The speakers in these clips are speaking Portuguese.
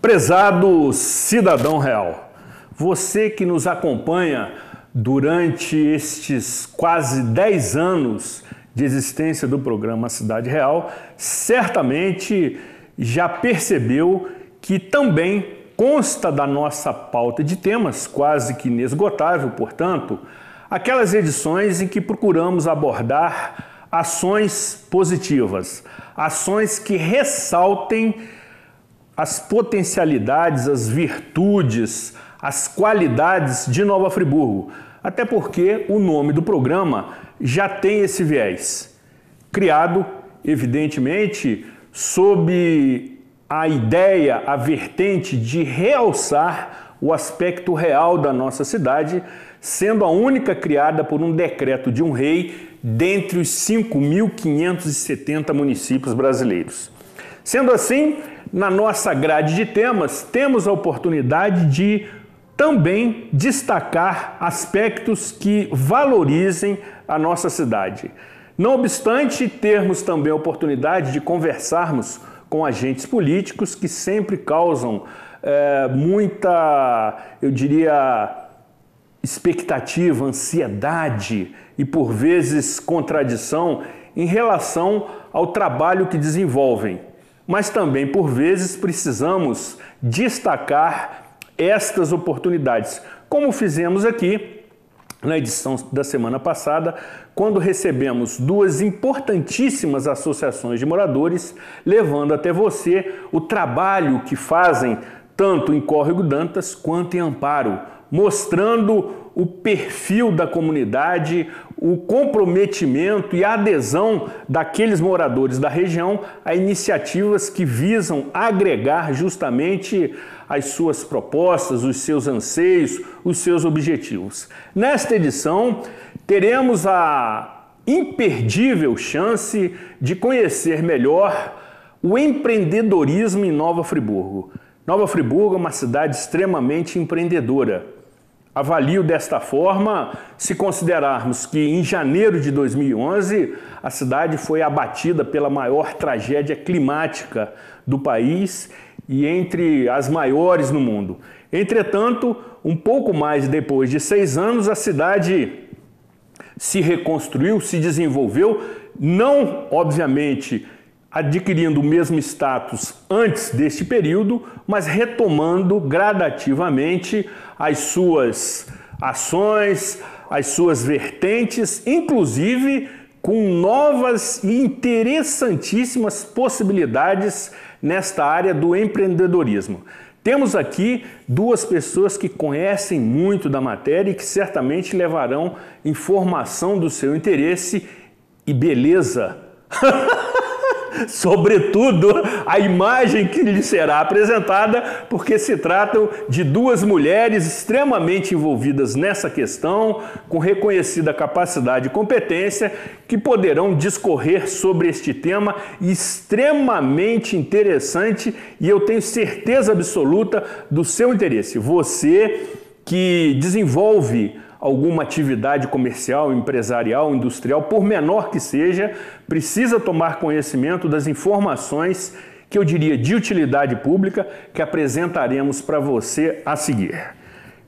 Prezado cidadão real, você que nos acompanha durante estes quase 10 anos de existência do programa Cidade Real, certamente já percebeu que também consta da nossa pauta de temas, quase que inesgotável, portanto, aquelas edições em que procuramos abordar ações positivas, ações que ressaltem as potencialidades, as virtudes, as qualidades de Nova Friburgo, até porque o nome do programa já tem esse viés, criado, evidentemente, sob a ideia, a vertente de realçar o aspecto real da nossa cidade, sendo a única criada por um decreto de um rei dentre os 5.570 municípios brasileiros. Sendo assim, na nossa grade de temas, temos a oportunidade de também destacar aspectos que valorizem a nossa cidade. Não obstante, termos também a oportunidade de conversarmos com agentes políticos que sempre causam muita, eu diria, expectativa, ansiedade e, por vezes, contradição em relação ao trabalho que desenvolvem. Mas também, por vezes, precisamos destacar estas oportunidades, como fizemos aqui na edição da semana passada, quando recebemos duas importantíssimas associações de moradores, levando até você o trabalho que fazem tanto em Córrego Dantas quanto em Amparo, mostrando o perfil da comunidade, o comprometimento e a adesão daqueles moradores da região a iniciativas que visam agregar justamente as suas propostas, os seus anseios, os seus objetivos. Nesta edição, teremos a imperdível chance de conhecer melhor o empreendedorismo em Nova Friburgo. Nova Friburgo é uma cidade extremamente empreendedora. Avalio desta forma, se considerarmos que em janeiro de 2011 a cidade foi abatida pela maior tragédia climática do país e entre as maiores no mundo. Entretanto, um pouco mais depois de 6 anos, a cidade se reconstruiu, se desenvolveu, não, obviamente, adquirindo o mesmo status antes deste período, mas retomando gradativamente as suas ações, as suas vertentes, inclusive com novas e interessantíssimas possibilidades nesta área do empreendedorismo. Temos aqui duas pessoas que conhecem muito da matéria e que certamente levarão informação do seu interesse e beleza. Sobretudo a imagem que lhe será apresentada, porque se tratam de duas mulheres extremamente envolvidas nessa questão, com reconhecida capacidade e competência, que poderão discorrer sobre este tema extremamente interessante e eu tenho certeza absoluta do seu interesse. Você que desenvolve alguma atividade comercial, empresarial, industrial, por menor que seja, precisa tomar conhecimento das informações que eu diria de utilidade pública que apresentaremos para você a seguir.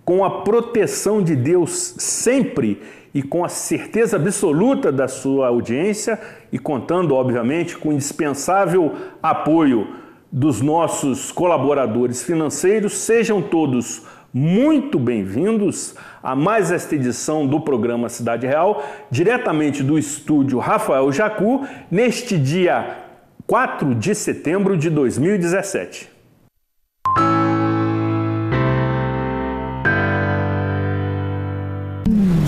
Com a proteção de Deus sempre e com a certeza absoluta da sua audiência e contando, obviamente, com o indispensável apoio dos nossos colaboradores financeiros, sejam todos muito bem-vindos a mais esta edição do programa Cidade Real, diretamente do estúdio Rafael Jacu, neste dia 4 de setembro de 2017.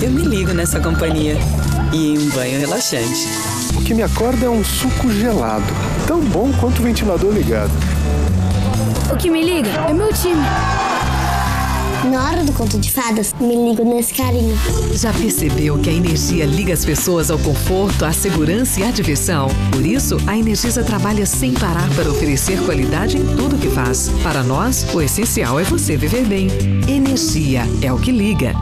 Eu me ligo nessa companhia e em um banho relaxante. O que me acorda é um suco gelado, tão bom quanto o ventilador ligado. O que me liga é meu time. Na hora do conto de fadas, me ligo nesse carinho. Já percebeu que a Energisa liga as pessoas ao conforto, à segurança e à diversão? Por isso, a Energisa trabalha sem parar para oferecer qualidade em tudo que faz. Para nós, o essencial é você viver bem. Energia é o que liga.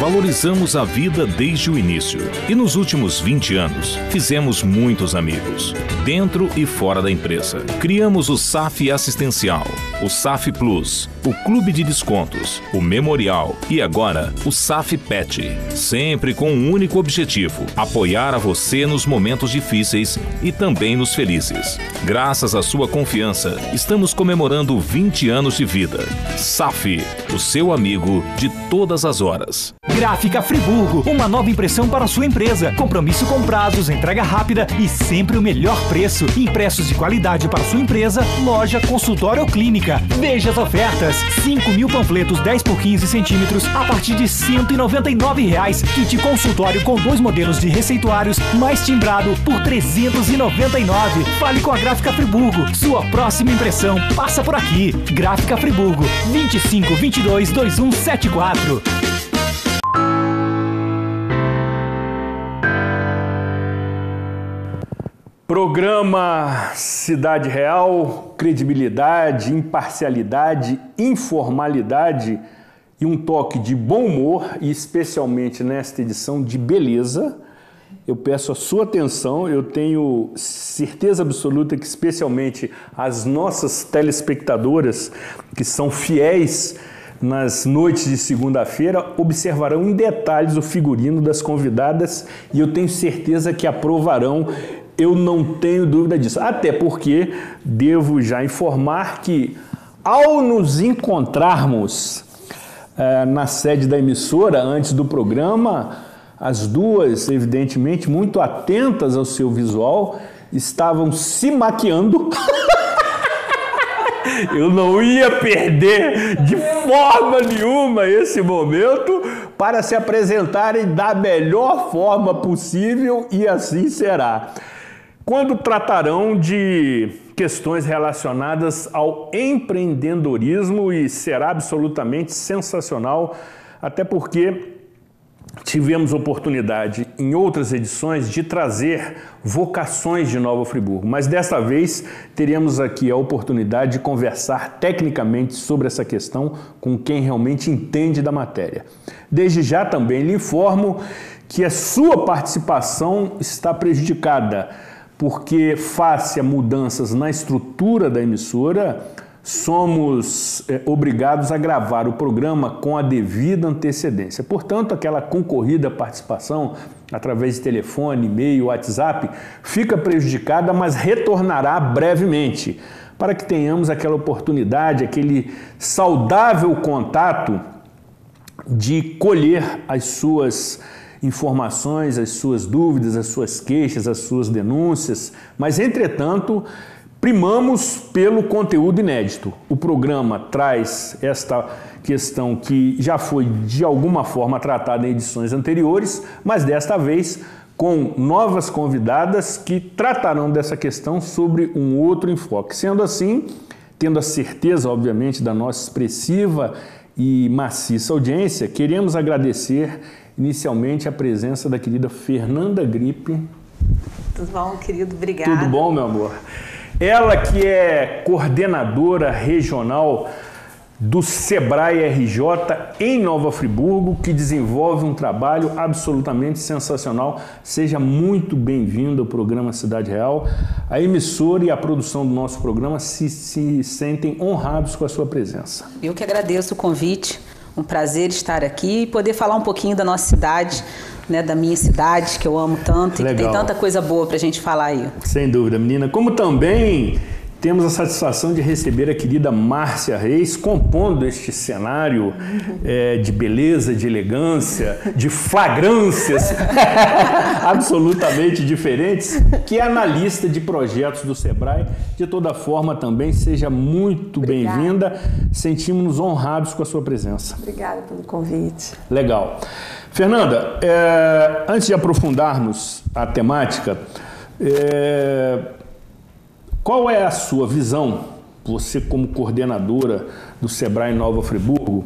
valorizamos a vida desde o início e nos últimos 20 anos fizemos muitos amigos, dentro e fora da empresa. Criamos o SAF Assistencial, o SAF Plus, o Clube de Descontos, o Memorial e agora o SAF Pet. Sempre com um único objetivo: apoiar a você nos momentos difíceis e também nos felizes. Graças à sua confiança, estamos comemorando 20 anos de vida. SAF, o seu amigo de todas as horas. Gráfica Friburgo, uma nova impressão para a sua empresa. Compromisso com prazos, entrega rápida e sempre o melhor preço. Impressos de qualidade para a sua empresa, loja, consultório ou clínica. Veja as ofertas. 5.000 panfletos 10 por 15 centímetros a partir de R$ 199,00. Kit consultório com 2 modelos de receituários, mais timbrado por R$ 399,00. Fale com a Gráfica Friburgo. Sua próxima impressão passa por aqui. Gráfica Friburgo, 2522-2174. Programa Cidade Real, credibilidade, imparcialidade, informalidade e um toque de bom humor, e especialmente nesta edição de beleza. Eu peço a sua atenção, eu tenho certeza absoluta que especialmente as nossas telespectadoras, que são fiéis nas noites de segunda-feira, observarão em detalhes o figurino das convidadas e eu tenho certeza que aprovarão. Eu não tenho dúvida disso, até porque devo já informar que ao nos encontrarmos na sede da emissora antes do programa, as duas, evidentemente, muito atentas ao seu visual, estavam se maquiando. Eu não ia perder de forma nenhuma esse momento para se apresentarem da melhor forma possível, e assim será. Quando tratarão de questões relacionadas ao empreendedorismo, e será absolutamente sensacional, até porque tivemos oportunidade em outras edições de trazer vocações de Nova Friburgo, mas desta vez teremos aqui a oportunidade de conversar tecnicamente sobre essa questão com quem realmente entende da matéria. Desde já também lhe informo que a sua participação está prejudicada, porque face a mudanças na estrutura da emissora, somos obrigados a gravar o programa com a devida antecedência. Portanto, aquela concorrida participação através de telefone, e-mail, WhatsApp, fica prejudicada, mas retornará brevemente, para que tenhamos aquela oportunidade, aquele saudável contato de colher as suas informações, as suas dúvidas, as suas queixas, as suas denúncias, mas, entretanto, primamos pelo conteúdo inédito. O programa traz esta questão que já foi, de alguma forma, tratada em edições anteriores, mas desta vez com novas convidadas que tratarão dessa questão sobre um outro enfoque. Sendo assim, tendo a certeza, obviamente, da nossa expressiva e maciça audiência, queremos agradecer inicialmente a presença da querida Fernanda Gripe. Tudo bom, querido? Obrigada. Tudo bom, meu amor? Ela que é coordenadora regional do Sebrae RJ em Nova Friburgo, que desenvolve um trabalho absolutamente sensacional. Seja muito bem-vindo ao programa Cidade Real. A emissora e a produção do nosso programa se sentem honrados com a sua presença. Eu que agradeço o convite. Um prazer estar aqui e poder falar um pouquinho da nossa cidade, né, da minha cidade, que eu amo tanto. Legal. E que tem tanta coisa boa pra gente falar aí. Sem dúvida, menina. Como também temos a satisfação de receber a querida Márcia Reis, compondo este cenário de beleza, de elegância, de flagrâncias absolutamente diferentes, que é analista de projetos do Sebrae. De toda forma, também seja muito bem-vinda. Sentimos-nos honrados com a sua presença. Obrigada pelo convite. Legal. Fernanda, antes de aprofundarmos a temática, qual é a sua visão, você como coordenadora do Sebrae Nova Friburgo,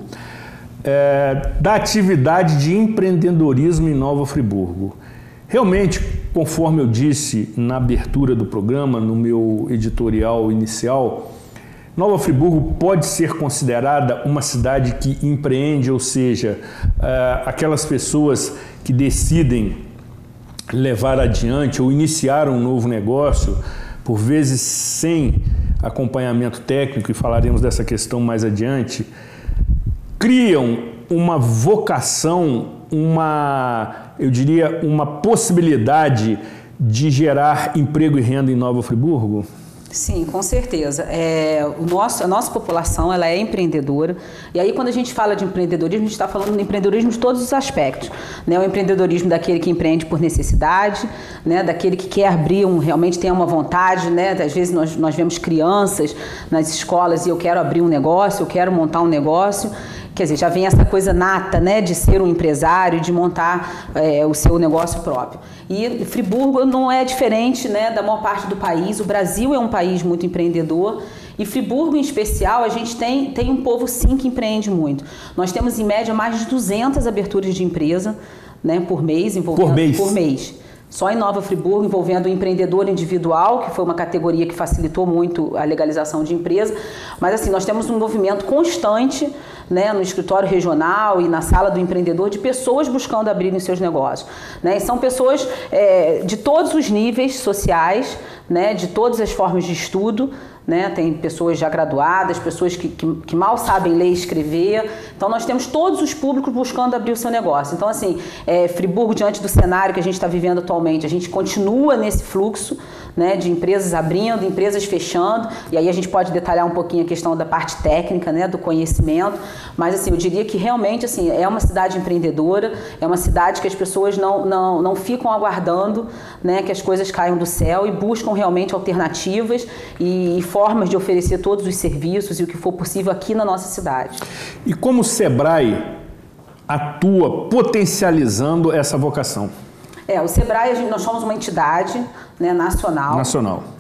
da atividade de empreendedorismo em Nova Friburgo? Realmente, conforme eu disse na abertura do programa, no meu editorial inicial, Nova Friburgo pode ser considerada uma cidade que empreende, ou seja, aquelas pessoas que decidem levar adiante ou iniciar um novo negócio, por vezes sem acompanhamento técnico, e falaremos dessa questão mais adiante, criam uma vocação, eu diria, uma possibilidade de gerar emprego e renda em Nova Friburgo? Sim, com certeza. A nossa população ela é empreendedora, e aí quando a gente fala de empreendedorismo, a gente está falando de empreendedorismo de todos os aspectos, né? O empreendedorismo daquele que empreende por necessidade, né? Daquele que quer abrir, realmente tem uma vontade, né? Às vezes nós vemos crianças nas escolas e eu quero abrir um negócio, eu quero montar um negócio. Quer dizer, já vem essa coisa nata, né, de ser um empresário, de montar o seu negócio próprio. E Friburgo não é diferente, né, da maior parte do país. O Brasil é um país muito empreendedor e Friburgo, em especial, a gente tem um povo, sim, que empreende muito. Nós temos, em média, mais de 200 aberturas de empresa, né, por mês. Por mês. Só em Nova Friburgo, envolvendo o empreendedor individual, que foi uma categoria que facilitou muito a legalização de empresa. Mas assim, nós temos um movimento constante, né, no escritório regional e na sala do empreendedor, de pessoas buscando abrirem seus negócios, né? E são pessoas de todos os níveis sociais, né, de todas as formas de estudo, né? Tem pessoas já graduadas, pessoas que mal sabem ler e escrever. Então nós temos todos os públicos buscando abrir o seu negócio. Então assim, Friburgo, diante do cenário que a gente está vivendo atualmente, a gente continua nesse fluxo, né, de empresas abrindo, empresas fechando, e aí a gente pode detalhar um pouquinho a questão da parte técnica, né, do conhecimento, mas assim, eu diria que realmente assim, é uma cidade empreendedora, é uma cidade que as pessoas não ficam aguardando, né, que as coisas caiam do céu e buscam realmente alternativas e formas de oferecer todos os serviços e o que for possível aqui na nossa cidade. E como o Sebrae atua potencializando essa vocação? O Sebrae, nós somos uma entidade, né, nacional.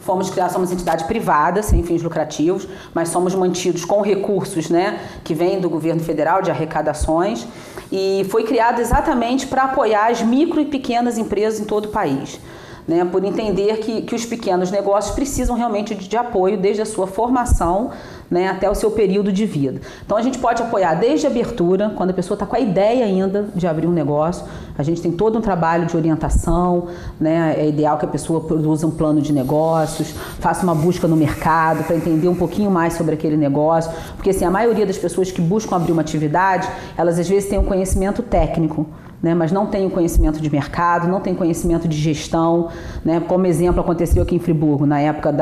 Somos entidade privada, sem fins lucrativos, mas somos mantidos com recursos, né, que vêm do governo federal, de arrecadações, e foi criado exatamente para apoiar as micro e pequenas empresas em todo o país. Né, por entender que os pequenos negócios precisam realmente de apoio desde a sua formação, né, até o seu período de vida. Então a gente pode apoiar desde a abertura, quando a pessoa está com a ideia ainda de abrir um negócio, a gente tem todo um trabalho de orientação, né, é ideal que a pessoa produza um plano de negócios, faça uma busca no mercado para entender um pouquinho mais sobre aquele negócio, porque assim, a maioria das pessoas que buscam abrir uma atividade, elas às vezes têm um conhecimento técnico, né, mas não tem o conhecimento de mercado, não tem conhecimento de gestão, né, como exemplo aconteceu aqui em Friburgo, na época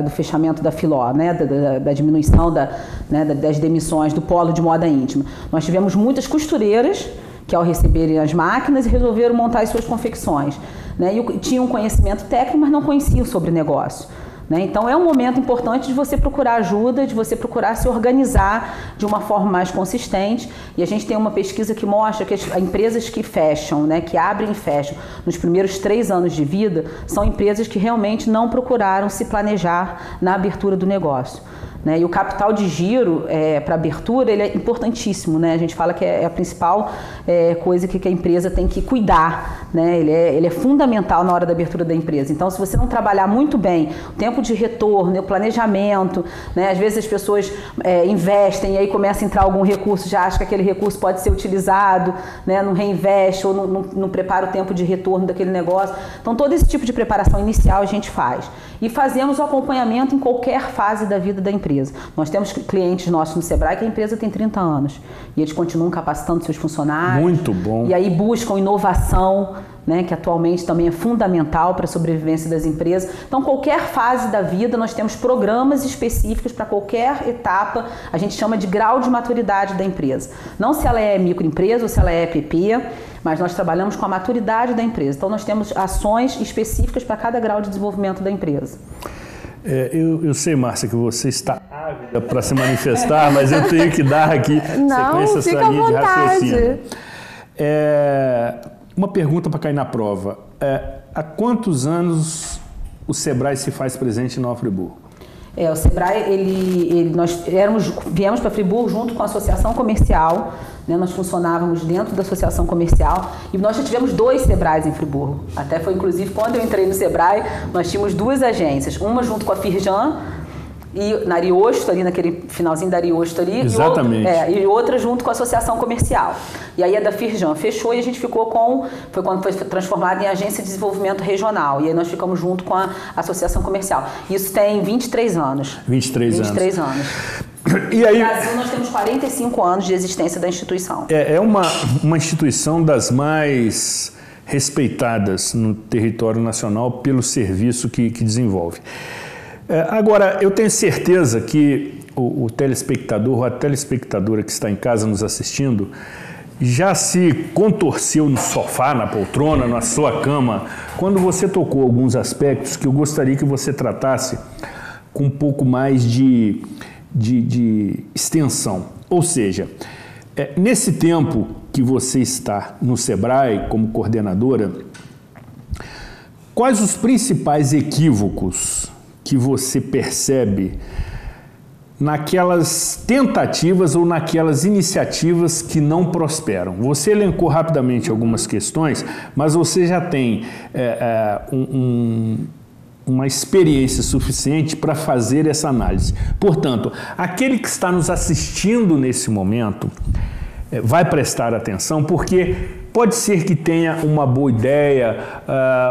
do fechamento da Filó, né, da diminuição das demissões do polo de moda íntima. Nós tivemos muitas costureiras que ao receberem as máquinas resolveram montar as suas confecções, né, e tinham conhecimento técnico, mas não conheciam sobre negócio. Então é um momento importante de você procurar ajuda, de você procurar se organizar de uma forma mais consistente, e a gente tem uma pesquisa que mostra que as empresas que fecham, né, que abrem e fecham nos primeiros 3 anos de vida, são empresas que realmente não procuraram se planejar na abertura do negócio. E o capital de giro para abertura ele é importantíssimo, né? A gente fala que é a principal coisa que a empresa tem que cuidar, né? Ele é fundamental na hora da abertura da empresa. Então, se você não trabalhar muito bem o tempo de retorno, o planejamento, né? Às vezes as pessoas investem e aí começa a entrar algum recurso, já acha que aquele recurso pode ser utilizado, né? Não reinveste ou não prepara o tempo de retorno daquele negócio. Então, todo esse tipo de preparação inicial a gente faz. E fazemos o acompanhamento em qualquer fase da vida da empresa. Nós temos clientes nossos no Sebrae que a empresa tem 30 anos e eles continuam capacitando seus funcionários. Muito bom. E aí buscam inovação, né, que atualmente também é fundamental para a sobrevivência das empresas. Então, qualquer fase da vida, nós temos programas específicos para qualquer etapa, a gente chama de grau de maturidade da empresa. Não se ela é microempresa ou se ela é EPP, mas nós trabalhamos com a maturidade da empresa. Então, nós temos ações específicas para cada grau de desenvolvimento da empresa. Eu sei, Márcia, que você está ávida para se manifestar, mas eu tenho que dar aqui sequência a essa linha de raciocínio. Uma pergunta para cair na prova. Há quantos anos o Sebrae se faz presente em Nova Friburgo? O Sebrae, nós viemos para Friburgo junto com a Associação Comercial, né? Nós funcionávamos dentro da Associação Comercial e nós já tivemos 2 Sebraes em Friburgo. Até foi, inclusive, quando eu entrei no Sebrae, nós tínhamos 2 agências, uma junto com a Firjan, e na Ariosto, ali naquele finalzinho da Ariosto ali. Exatamente. E outra junto com a Associação Comercial. E aí a da Firjan fechou e a gente ficou foi quando foi transformada em Agência de Desenvolvimento Regional. E aí nós ficamos junto com a Associação Comercial. Isso tem 23 anos. 23 anos. E aí, no Brasil nós temos 45 anos de existência da instituição. É uma instituição das mais respeitadas no território nacional pelo serviço que desenvolve. Agora, eu tenho certeza que o telespectador ou a telespectadora que está em casa nos assistindo já se contorceu no sofá, na poltrona, na sua cama, quando você tocou alguns aspectos que eu gostaria que você tratasse com um pouco mais de extensão. Ou seja, nesse tempo que você está no Sebrae como coordenadora, quais os principais equívocos que você percebe naquelas tentativas ou naquelas iniciativas que não prosperam? Você elencou rapidamente algumas questões, mas você já tem uma experiência suficiente para fazer essa análise. Portanto, aquele que está nos assistindo nesse momento vai prestar atenção, porque pode ser que tenha uma boa ideia,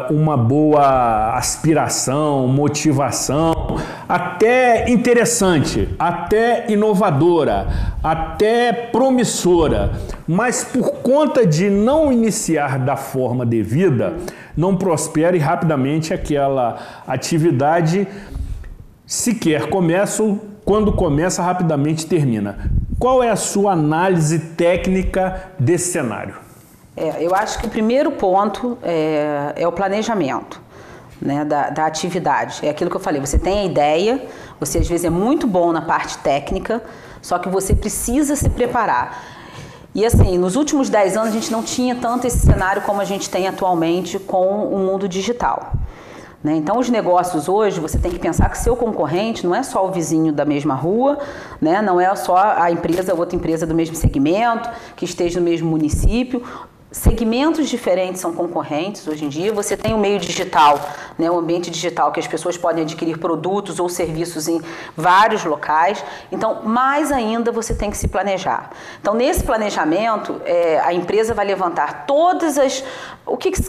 uma boa aspiração, motivação, até interessante, até inovadora, até promissora, mas por conta de não iniciar da forma devida, não prospera e rapidamente aquela atividade sequer começa ou quando começa rapidamente termina. Qual é a sua análise técnica desse cenário? Eu acho que o primeiro ponto é o planejamento, né, da atividade. É aquilo que eu falei, você tem a ideia, você às vezes é muito bom na parte técnica, só que você precisa se preparar. E assim, nos últimos 10 anos a gente não tinha tanto esse cenário como a gente tem atualmente com o mundo digital. Né? Então, os negócios hoje, você tem que pensar que seu concorrente não é só o vizinho da mesma rua, né? Não é só a empresa, outra empresa do mesmo segmento, que esteja no mesmo município. Segmentos diferentes são concorrentes hoje em dia. Você tem o meio digital, né, o ambiente digital, que as pessoas podem adquirir produtos ou serviços em vários locais. Então, mais ainda, você tem que se planejar. Então, nesse planejamento, a empresa vai levantar todas as...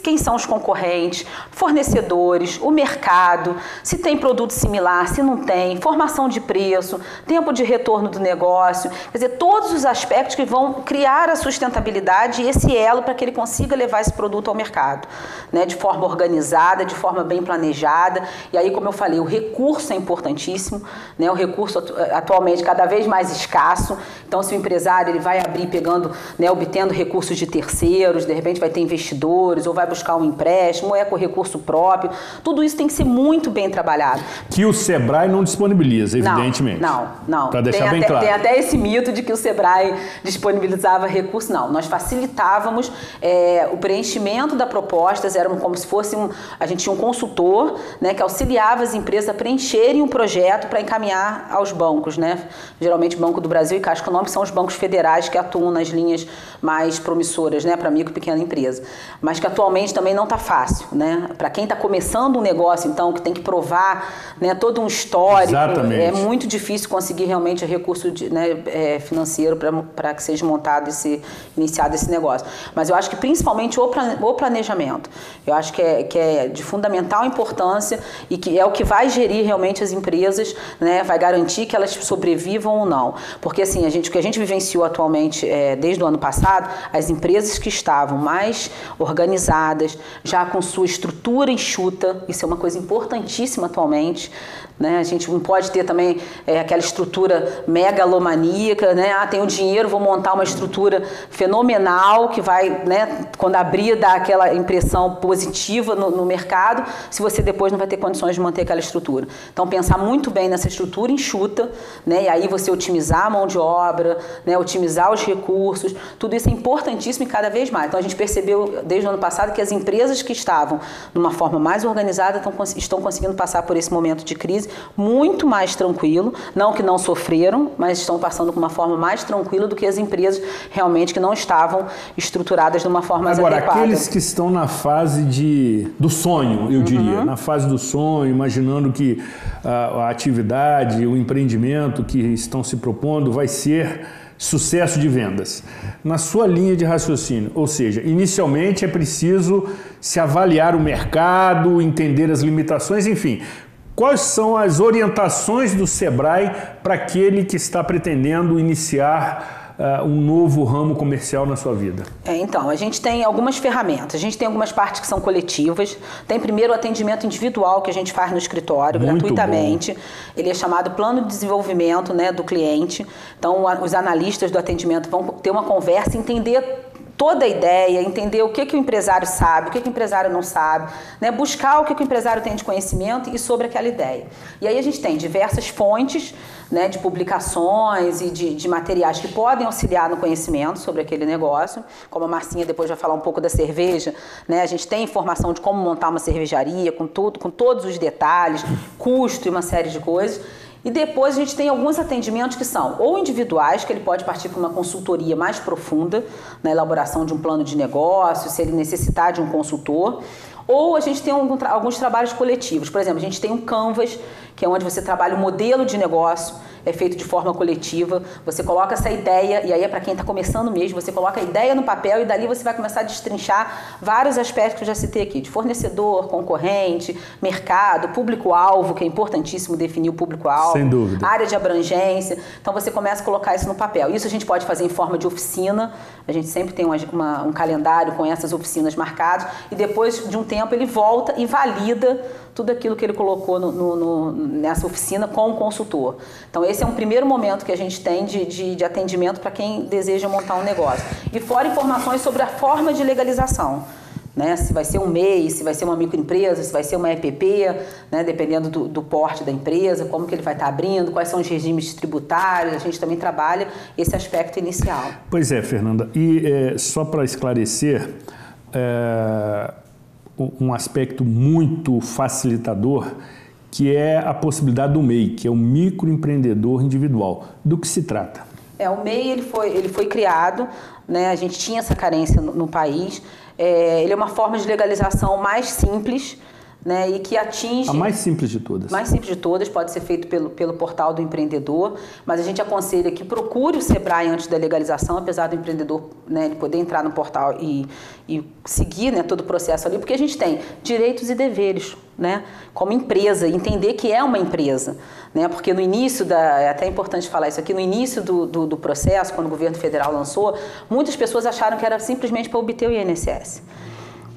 quem são os concorrentes, fornecedores, o mercado, se tem produto similar, se não tem, formação de preço, tempo de retorno do negócio. Quer dizer, todos os aspectos que vão criar a sustentabilidade e esse elo para que ele consiga levar esse produto ao mercado, né, de forma organizada, de forma bem planejada. E aí, como eu falei, o recurso é importantíssimo, né, o recurso atualmente cada vez mais escasso. Então, se o empresário ele vai abrir pegando, né, obtendo recursos de terceiros, de repente vai ter investidores, ou vai buscar um empréstimo, ou com recurso próprio, tudo isso tem que ser muito bem trabalhado. Que o Sebrae não disponibiliza, evidentemente. Não. Para deixar bem claro. Tem até esse mito de que o Sebrae disponibilizava recurso. Não, nós facilitávamos o preenchimento da proposta, era como se fosse a gente tinha um consultor, né, que auxiliava as empresas a preencherem um projeto para encaminhar aos bancos, né? Geralmente Banco do Brasil e Caixa Econômica são os bancos federais que atuam nas linhas mais promissoras, né, para micro e pequena empresa. Mas que atualmente também não está fácil, né? Para quem está começando um negócio, então, que tem que provar, né, todo um histórico, exatamente, é muito difícil conseguir realmente recurso financeiro para que seja montado iniciado esse negócio. Mas eu acho que principalmente o planejamento, eu acho que é de fundamental importância e que é o que vai gerir realmente as empresas, né, vai garantir que elas sobrevivam ou não. Porque assim, o que a gente vivenciou atualmente, desde o ano passado, as empresas que estavam mais organizadas, já com sua estrutura enxuta, isso é uma coisa importantíssima atualmente, né? A gente não pode ter também aquela estrutura megalomaníaca, né? Tenho dinheiro, vou montar uma estrutura fenomenal que vai, né, quando abrir, dar aquela impressão positiva no mercado, se você depois não vai ter condições de manter aquela estrutura. Então, pensar muito bem nessa estrutura enxuta, né? E aí você otimizar a mão de obra, né, otimizar os recursos, tudo isso é importantíssimo e cada vez mais. Então, a gente percebeu desde o ano passado que as empresas que estavam de uma forma mais organizada estão conseguindo passar por esse momento de crise muito mais tranquilo, não que não sofreram, mas estão passando com uma forma mais tranquila do que as empresas realmente que não estavam estruturadas de uma forma mais adequada. Agora, aqueles que estão na fase do sonho, eu diria, na fase do sonho, imaginando que a atividade, o empreendimento que estão se propondo vai ser sucesso de vendas. Na sua linha de raciocínio, ou seja, inicialmente é preciso se avaliar o mercado, entender as limitações, enfim. Quais são as orientações do Sebrae para aquele que está pretendendo iniciar um novo ramo comercial na sua vida? Então, a gente tem algumas ferramentas, a gente tem algumas partes que são coletivas, tem primeiro o atendimento individual que a gente faz no escritório, muito gratuitamente, bom. Ele é chamado plano de desenvolvimento, né, do cliente, então os analistas do atendimento vão ter uma conversa, entender toda a ideia, entender o que o empresário sabe, o que o empresário não sabe, né? Buscar o que o empresário tem de conhecimento e sobre aquela ideia. E aí a gente tem diversas fontes, né, de publicações e de materiais que podem auxiliar no conhecimento sobre aquele negócio, como a Marcinha depois vai falar um pouco da cerveja, né? A gente tem informação de como montar uma cervejaria, com todos os detalhes, custo e uma série de coisas. E depois a gente tem alguns atendimentos que são ou individuais, que ele pode partir para uma consultoria mais profunda, na elaboração de um plano de negócio, se ele necessitar de um consultor, ou a gente tem alguns trabalhos coletivos. Por exemplo, a gente tem um Canvas, que é onde você trabalha o modelo de negócio, é feito de forma coletiva, você coloca essa ideia, e aí é para quem está começando mesmo, você coloca a ideia no papel e dali você vai começar a destrinchar vários aspectos que eu já citei aqui, de fornecedor, concorrente, mercado, público-alvo, que é importantíssimo definir o público-alvo, sem dúvida, área de abrangência, então você começa a colocar isso no papel. Isso a gente pode fazer em forma de oficina, a gente sempre tem um calendário com essas oficinas marcadas, e depois de um tempo ele volta e valida tudo aquilo que ele colocou nessa oficina com o consultor. Então esse é um primeiro momento que a gente tem de atendimento para quem deseja montar um negócio. E fora informações sobre a forma de legalização, né? Se vai ser um MEI, se vai ser uma microempresa, se vai ser uma EPP, né? Dependendo do porte da empresa, como que ele vai estar abrindo, quais são os regimes tributários, a gente também trabalha esse aspecto inicial. Pois é, Fernanda, e só para esclarecer, um aspecto muito facilitador, que é a possibilidade do MEI, que é o microempreendedor individual. Do que se trata? O MEI ele foi criado, né? A gente tinha essa carência no país. Ele é uma forma de legalização mais simples, né, e que atinge... A mais simples de todas. Mais simples de todas, pode ser feito pelo portal do empreendedor, mas a gente aconselha que procure o Sebrae antes da legalização, apesar do empreendedor, né, ele poder entrar no portal e seguir, né, todo o processo ali, porque a gente tem direitos e deveres, né, como empresa, entender que é uma empresa, né, porque no início é até importante falar isso aqui, no início do processo, quando o governo federal lançou, muitas pessoas acharam que era simplesmente para obter o INSS.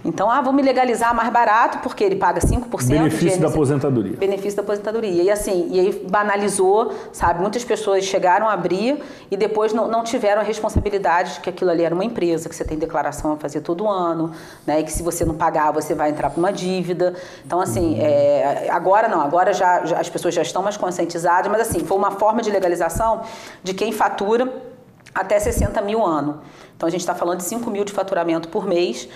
Então, vamos legalizar mais barato, porque ele paga 5% benefício da aposentadoria. Benefício da aposentadoria. E aí banalizou, sabe? Muitas pessoas chegaram a abrir e depois não tiveram a responsabilidade de que aquilo ali era uma empresa, que você tem declaração a fazer todo ano, né? E que se você não pagar, você vai entrar para uma dívida. Então, assim, agora não, agora já as pessoas já estão mais conscientizadas, mas assim, foi uma forma de legalização de quem fatura até 60 mil ano. Então, a gente está falando de 5 mil de faturamento por mês.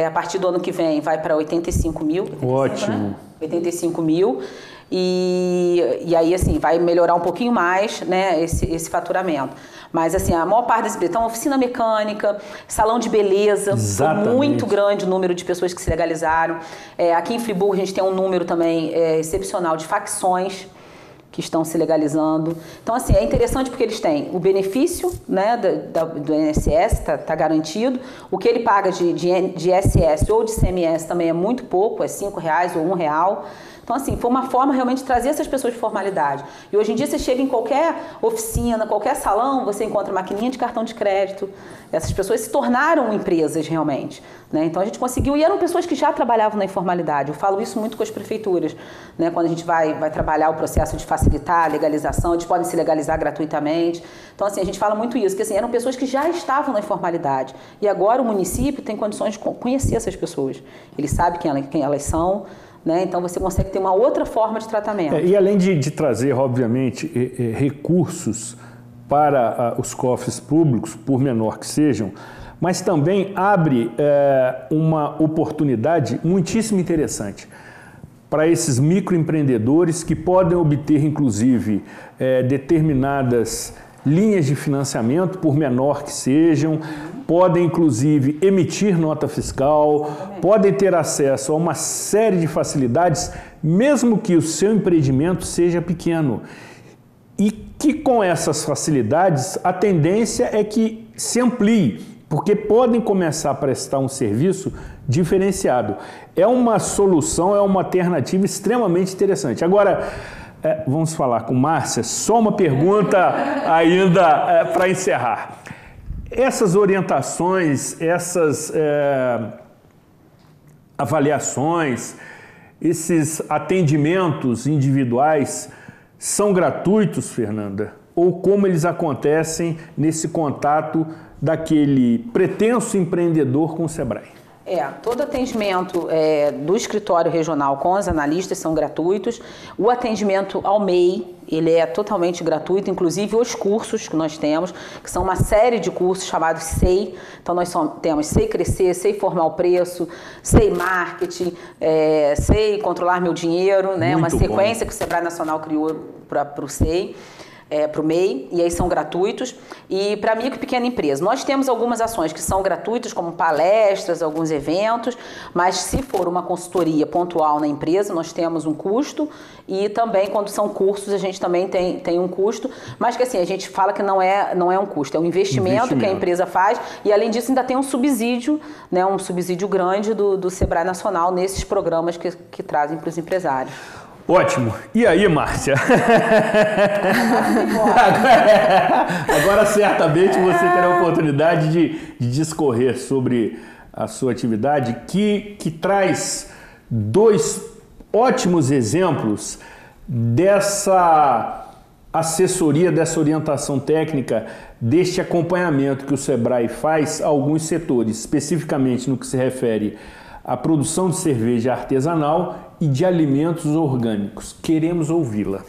A partir do ano que vem vai para 85 mil. 85, ótimo. Né? 85 mil. E aí, assim, vai melhorar um pouquinho mais, né, esse faturamento. Mas, assim, a maior parte desse... Então, oficina mecânica, salão de beleza. Exatamente. Foi muito grande o número de pessoas que se legalizaram. Aqui em Friburgo, a gente tem um número também excepcional de facções que estão se legalizando. Então, assim, é interessante porque eles têm o benefício, né, do INSS, está garantido. O que ele paga de ISS ou de CMS também é muito pouco, é R$5 ou R$1. Então, assim, foi uma forma realmente de trazer essas pessoas de formalidade. E hoje em dia você chega em qualquer oficina, qualquer salão, você encontra maquininha de cartão de crédito. Essas pessoas se tornaram empresas realmente, né? Então a gente conseguiu, e eram pessoas que já trabalhavam na informalidade. Eu falo isso muito com as prefeituras, né? Quando a gente vai trabalhar o processo de facilitar a legalização, eles podem se legalizar gratuitamente. Então, assim, a gente fala muito isso, que assim, eram pessoas que já estavam na informalidade. E agora o município tem condições de conhecer essas pessoas. Ele sabe quem elas são, né? Então você consegue ter uma outra forma de tratamento. E além de trazer, obviamente, recursos para os cofres públicos, por menor que sejam, mas também abre uma oportunidade muitíssimo interessante. para esses microempreendedores que podem obter, inclusive, determinadas linhas de financiamento, por menor que sejam, podem, inclusive, emitir nota fiscal, podem ter acesso a uma série de facilidades, mesmo que o seu empreendimento seja pequeno. E que com essas facilidades, a tendência é que se amplie, porque podem começar a prestar um serviço diferenciado. É uma solução, é uma alternativa extremamente interessante. Agora, vamos falar com Márcia, só uma pergunta ainda para encerrar. Essas orientações, essas avaliações, esses atendimentos individuais são gratuitos, Fernanda? Ou como eles acontecem nesse contato daquele pretenso empreendedor com o Sebrae? Todo atendimento do escritório regional com os analistas são gratuitos. O atendimento ao MEI, ele é totalmente gratuito, inclusive os cursos que nós temos, que são uma série de cursos chamados SEI. Então nós temos SEI Crescer, SEI Formar o Preço, SEI Marketing, SEI Controlar Meu Dinheiro, né? Uma sequência que o Sebrae Nacional criou para o SEI. Para o MEI, e aí são gratuitos. E para micro e pequena empresa, nós temos algumas ações que são gratuitas, como palestras, alguns eventos, mas se for uma consultoria pontual na empresa, nós temos um custo, e também quando são cursos, a gente também tem um custo, mas que assim, a gente fala que não é um custo, é um investimento que a empresa faz, e além disso ainda tem um subsídio, né, um subsídio grande do Sebrae Nacional nesses programas que trazem para os empresários. Ótimo. E aí, Márcia? Agora certamente você terá a oportunidade de discorrer sobre a sua atividade, que traz 2 ótimos exemplos dessa assessoria, dessa orientação técnica, deste acompanhamento que o Sebrae faz a alguns setores, especificamente no que se refere à produção de cerveja artesanal e de alimentos orgânicos. Queremos ouvi-la.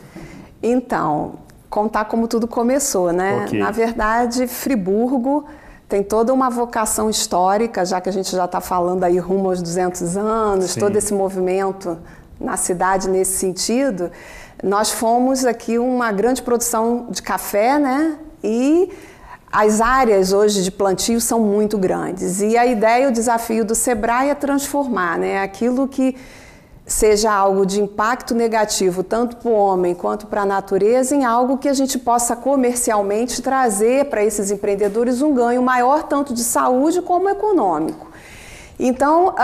Então, contar como tudo começou, né? Okay. Na verdade, Friburgo tem toda uma vocação histórica, já que a gente já está falando aí rumo aos 200 anos, sim, todo esse movimento na cidade nesse sentido. Nós fomos aqui uma grande produção de café, né? E as áreas hoje de plantio são muito grandes. E a ideia, o desafio do Sebrae é transformar, né, aquilo que seja algo de impacto negativo, tanto para o homem quanto para a natureza, em algo que a gente possa comercialmente trazer para esses empreendedores um ganho maior, tanto de saúde como econômico. Então,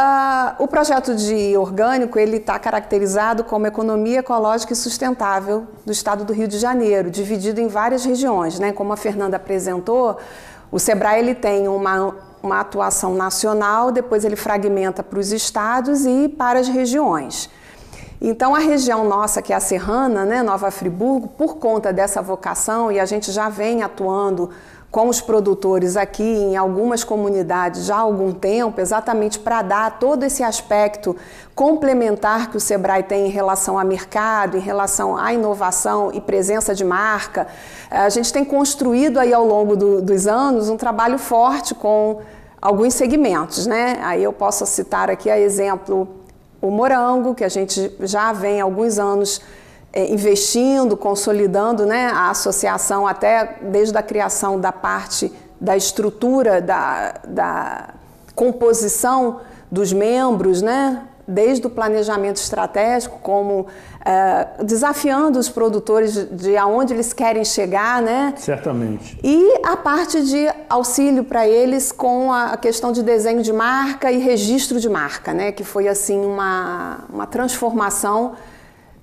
o projeto de orgânico, ele está caracterizado como economia ecológica e sustentável do estado do Rio de Janeiro, dividido em várias regiões, né? Como a Fernanda apresentou, o Sebrae ele tem uma atuação nacional, depois ele fragmenta para os estados e para as regiões. Então, a região nossa, que é a Serrana, né, Nova Friburgo, por conta dessa vocação, e a gente já vem atuando com os produtores aqui em algumas comunidades já há algum tempo, exatamente para dar todo esse aspecto complementar que o Sebrae tem em relação ao mercado, em relação à inovação e presença de marca. A gente tem construído aí ao longo dos anos um trabalho forte com alguns segmentos, né? Aí eu posso citar aqui a exemplo o morango, que a gente já vem há alguns anos investindo, consolidando, né, a associação até desde a criação da parte da estrutura, da composição dos membros, né, desde o planejamento estratégico, como desafiando os produtores de aonde eles querem chegar, né? Certamente. E a parte de auxílio para eles com a questão de desenho de marca e registro de marca, né, que foi assim uma transformação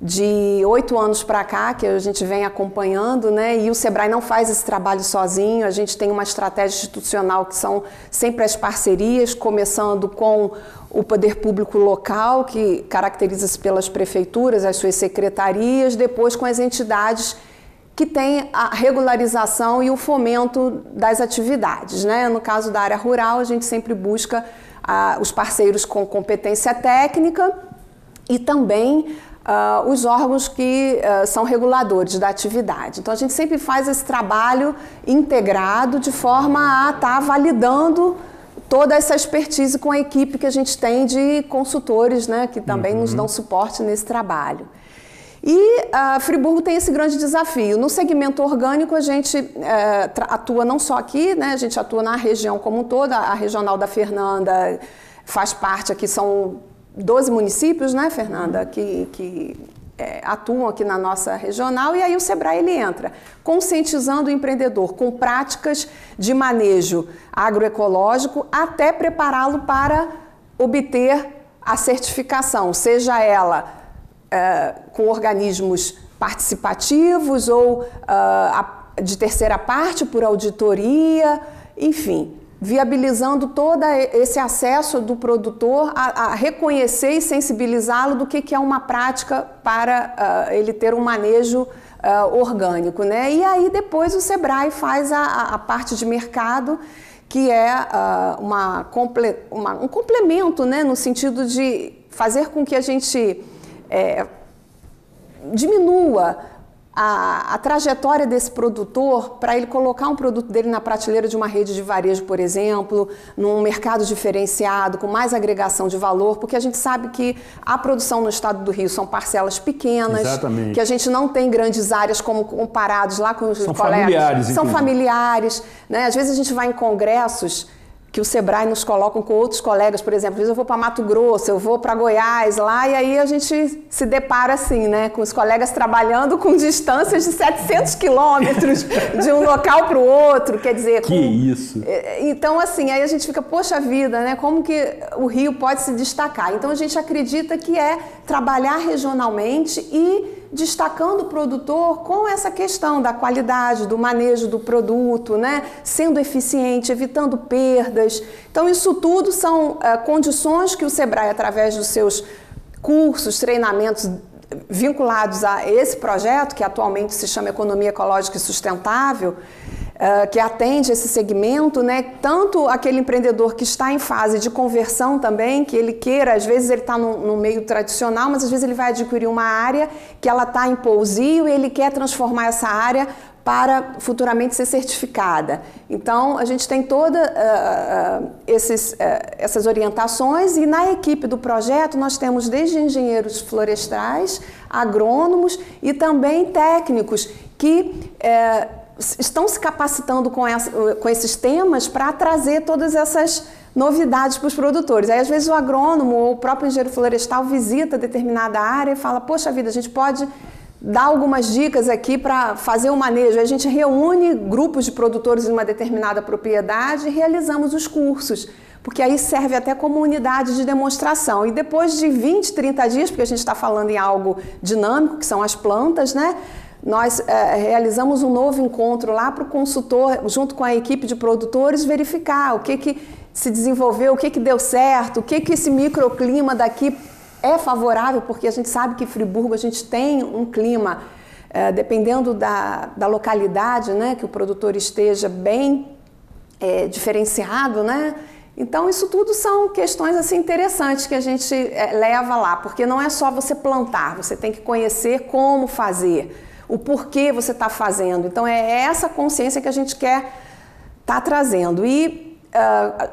de 8 anos para cá, que a gente vem acompanhando, né? E o Sebrae não faz esse trabalho sozinho, a gente tem uma estratégia institucional que são sempre as parcerias, começando com o poder público local, que caracteriza-se pelas prefeituras, as suas secretarias, depois com as entidades que têm a regularização e o fomento das atividades, né? No caso da área rural, a gente sempre busca os parceiros com competência técnica e também os órgãos que são reguladores da atividade. Então, a gente sempre faz esse trabalho integrado de forma a estar validando toda essa expertise com a equipe que a gente tem de consultores, né, que também nos dão suporte nesse trabalho. E a Friburgo tem esse grande desafio. No segmento orgânico, a gente atua não só aqui, né, a gente atua na região como um todo, a Regional da Fernanda faz parte aqui, são 12 municípios, né, Fernanda, que atuam aqui na nossa regional, e aí o Sebrae ele entra, conscientizando o empreendedor com práticas de manejo agroecológico até prepará-lo para obter a certificação, seja ela com organismos participativos ou de terceira parte por auditoria, enfim, viabilizando todo esse acesso do produtor a reconhecer e sensibilizá-lo do que é uma prática para ele ter um manejo orgânico, né? E aí depois o Sebrae faz a parte de mercado, que é um complemento, né? No sentido de fazer com que a gente diminua a trajetória desse produtor para ele colocar um produto dele na prateleira de uma rede de varejo, por exemplo, num mercado diferenciado, com mais agregação de valor, porque a gente sabe que a produção no estado do Rio são parcelas pequenas, exatamente, que a gente não tem grandes áreas como comparados lá com os são colegas. Familiares, são familiares, né? Às vezes a gente vai em congressos que o Sebrae nos coloca com outros colegas, por exemplo, às vezes eu vou para Mato Grosso, eu vou para Goiás lá, e aí a gente se depara assim, né, com os colegas trabalhando com distâncias de 700 quilômetros de um local para o outro, quer dizer... Que isso! Então, assim, aí a gente fica, poxa vida, né, como que o Rio pode se destacar? Então, a gente acredita que é trabalhar regionalmente e destacando o produtor com essa questão da qualidade, do manejo do produto, né? Sendo eficiente, evitando perdas. Então, isso tudo são condições que o Sebrae, através dos seus cursos, treinamentos vinculados a esse projeto, que atualmente se chama Economia Ecológica e Sustentável, que atende esse segmento, né? Tanto aquele empreendedor que está em fase de conversão também, que ele queira, às vezes ele está no meio tradicional, mas às vezes ele vai adquirir uma área que ela está em pousio e ele quer transformar essa área para futuramente ser certificada. Então, a gente tem todas essas orientações, e na equipe do projeto nós temos desde engenheiros florestais, agrônomos e também técnicos que estão se capacitando com esses temas para trazer todas essas novidades para os produtores. Aí, às vezes, o agrônomo ou o próprio engenheiro florestal visita determinada área e fala, poxa vida, a gente pode dar algumas dicas aqui para fazer o manejo. Aí a gente reúne grupos de produtores em uma determinada propriedade e realizamos os cursos, porque aí serve até como unidade de demonstração. E depois de 20, 30 dias, porque a gente está falando em algo dinâmico, que são as plantas, né? Nós realizamos um novo encontro lá para o consultor, junto com a equipe de produtores, verificar o que se desenvolveu, o que deu certo, o que esse microclima daqui é favorável, porque a gente sabe que em Friburgo a gente tem um clima, dependendo da localidade, né, que o produtor esteja bem diferenciado, né? Então, isso tudo são questões assim, interessantes que a gente leva lá, porque não é só você plantar, você tem que conhecer como fazer, o porquê você está fazendo. Então, é essa consciência que a gente quer estar trazendo. E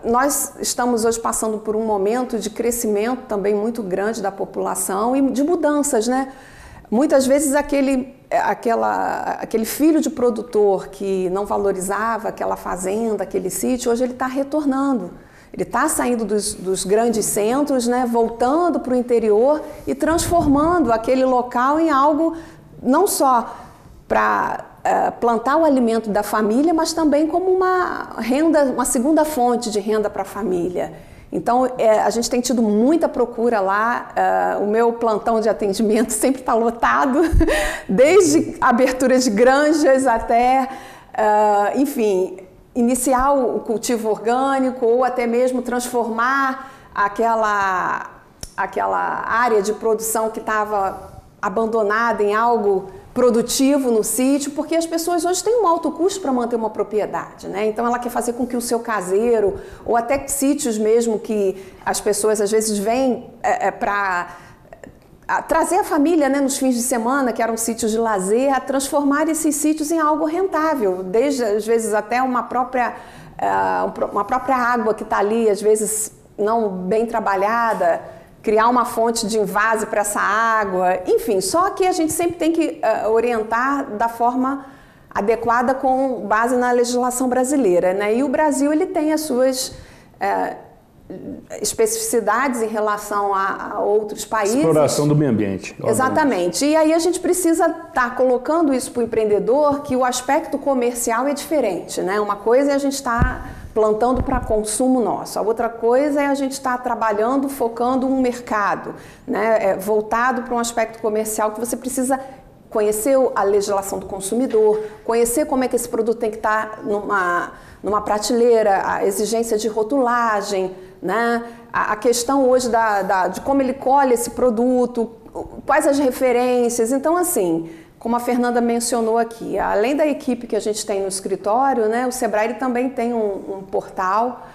nós estamos hoje passando por um momento de crescimento também muito grande da população e de mudanças, né? Muitas vezes aquele filho de produtor que não valorizava aquela fazenda, aquele sítio, hoje ele está retornando. Ele está saindo dos grandes centros, né, voltando para o interior e transformando aquele local em algo não só para plantar o alimento da família, mas também como uma renda, uma segunda fonte de renda para a família. Então, a gente tem tido muita procura lá, o meu plantão de atendimento sempre está lotado, desde abertura de granjas até, enfim, iniciar o cultivo orgânico ou até mesmo transformar aquela área de produção que estava abandonada em algo produtivo no sítio, porque as pessoas hoje têm um alto custo para manter uma propriedade, né? Então ela quer fazer com que o seu caseiro, ou até sítios mesmo que as pessoas às vezes vêm para trazer a família, né, nos fins de semana, que eram sítios de lazer, a transformar esses sítios em algo rentável, desde às vezes até uma própria uma própria água que está ali, às vezes não bem trabalhada, criar uma fonte de invase para essa água, enfim, só que a gente sempre tem que orientar da forma adequada com base na legislação brasileira, né? E o Brasil, ele tem as suas especificidades em relação a outros países. Exploração do meio ambiente. Exatamente. E aí a gente precisa estar colocando isso para o empreendedor, que o aspecto comercial é diferente, né? Uma coisa é a gente estar plantando para consumo nosso, a outra coisa é a gente estar trabalhando, focando um mercado, né? Voltado para um aspecto comercial que você precisa conhecer a legislação do consumidor, conhecer como é que esse produto tem que estar numa prateleira, a exigência de rotulagem, né? A questão hoje de como ele colhe esse produto, quais as referências. Então, assim, como a Fernanda mencionou aqui, além da equipe que a gente tem no escritório, né, o Sebrae ele também tem um portal,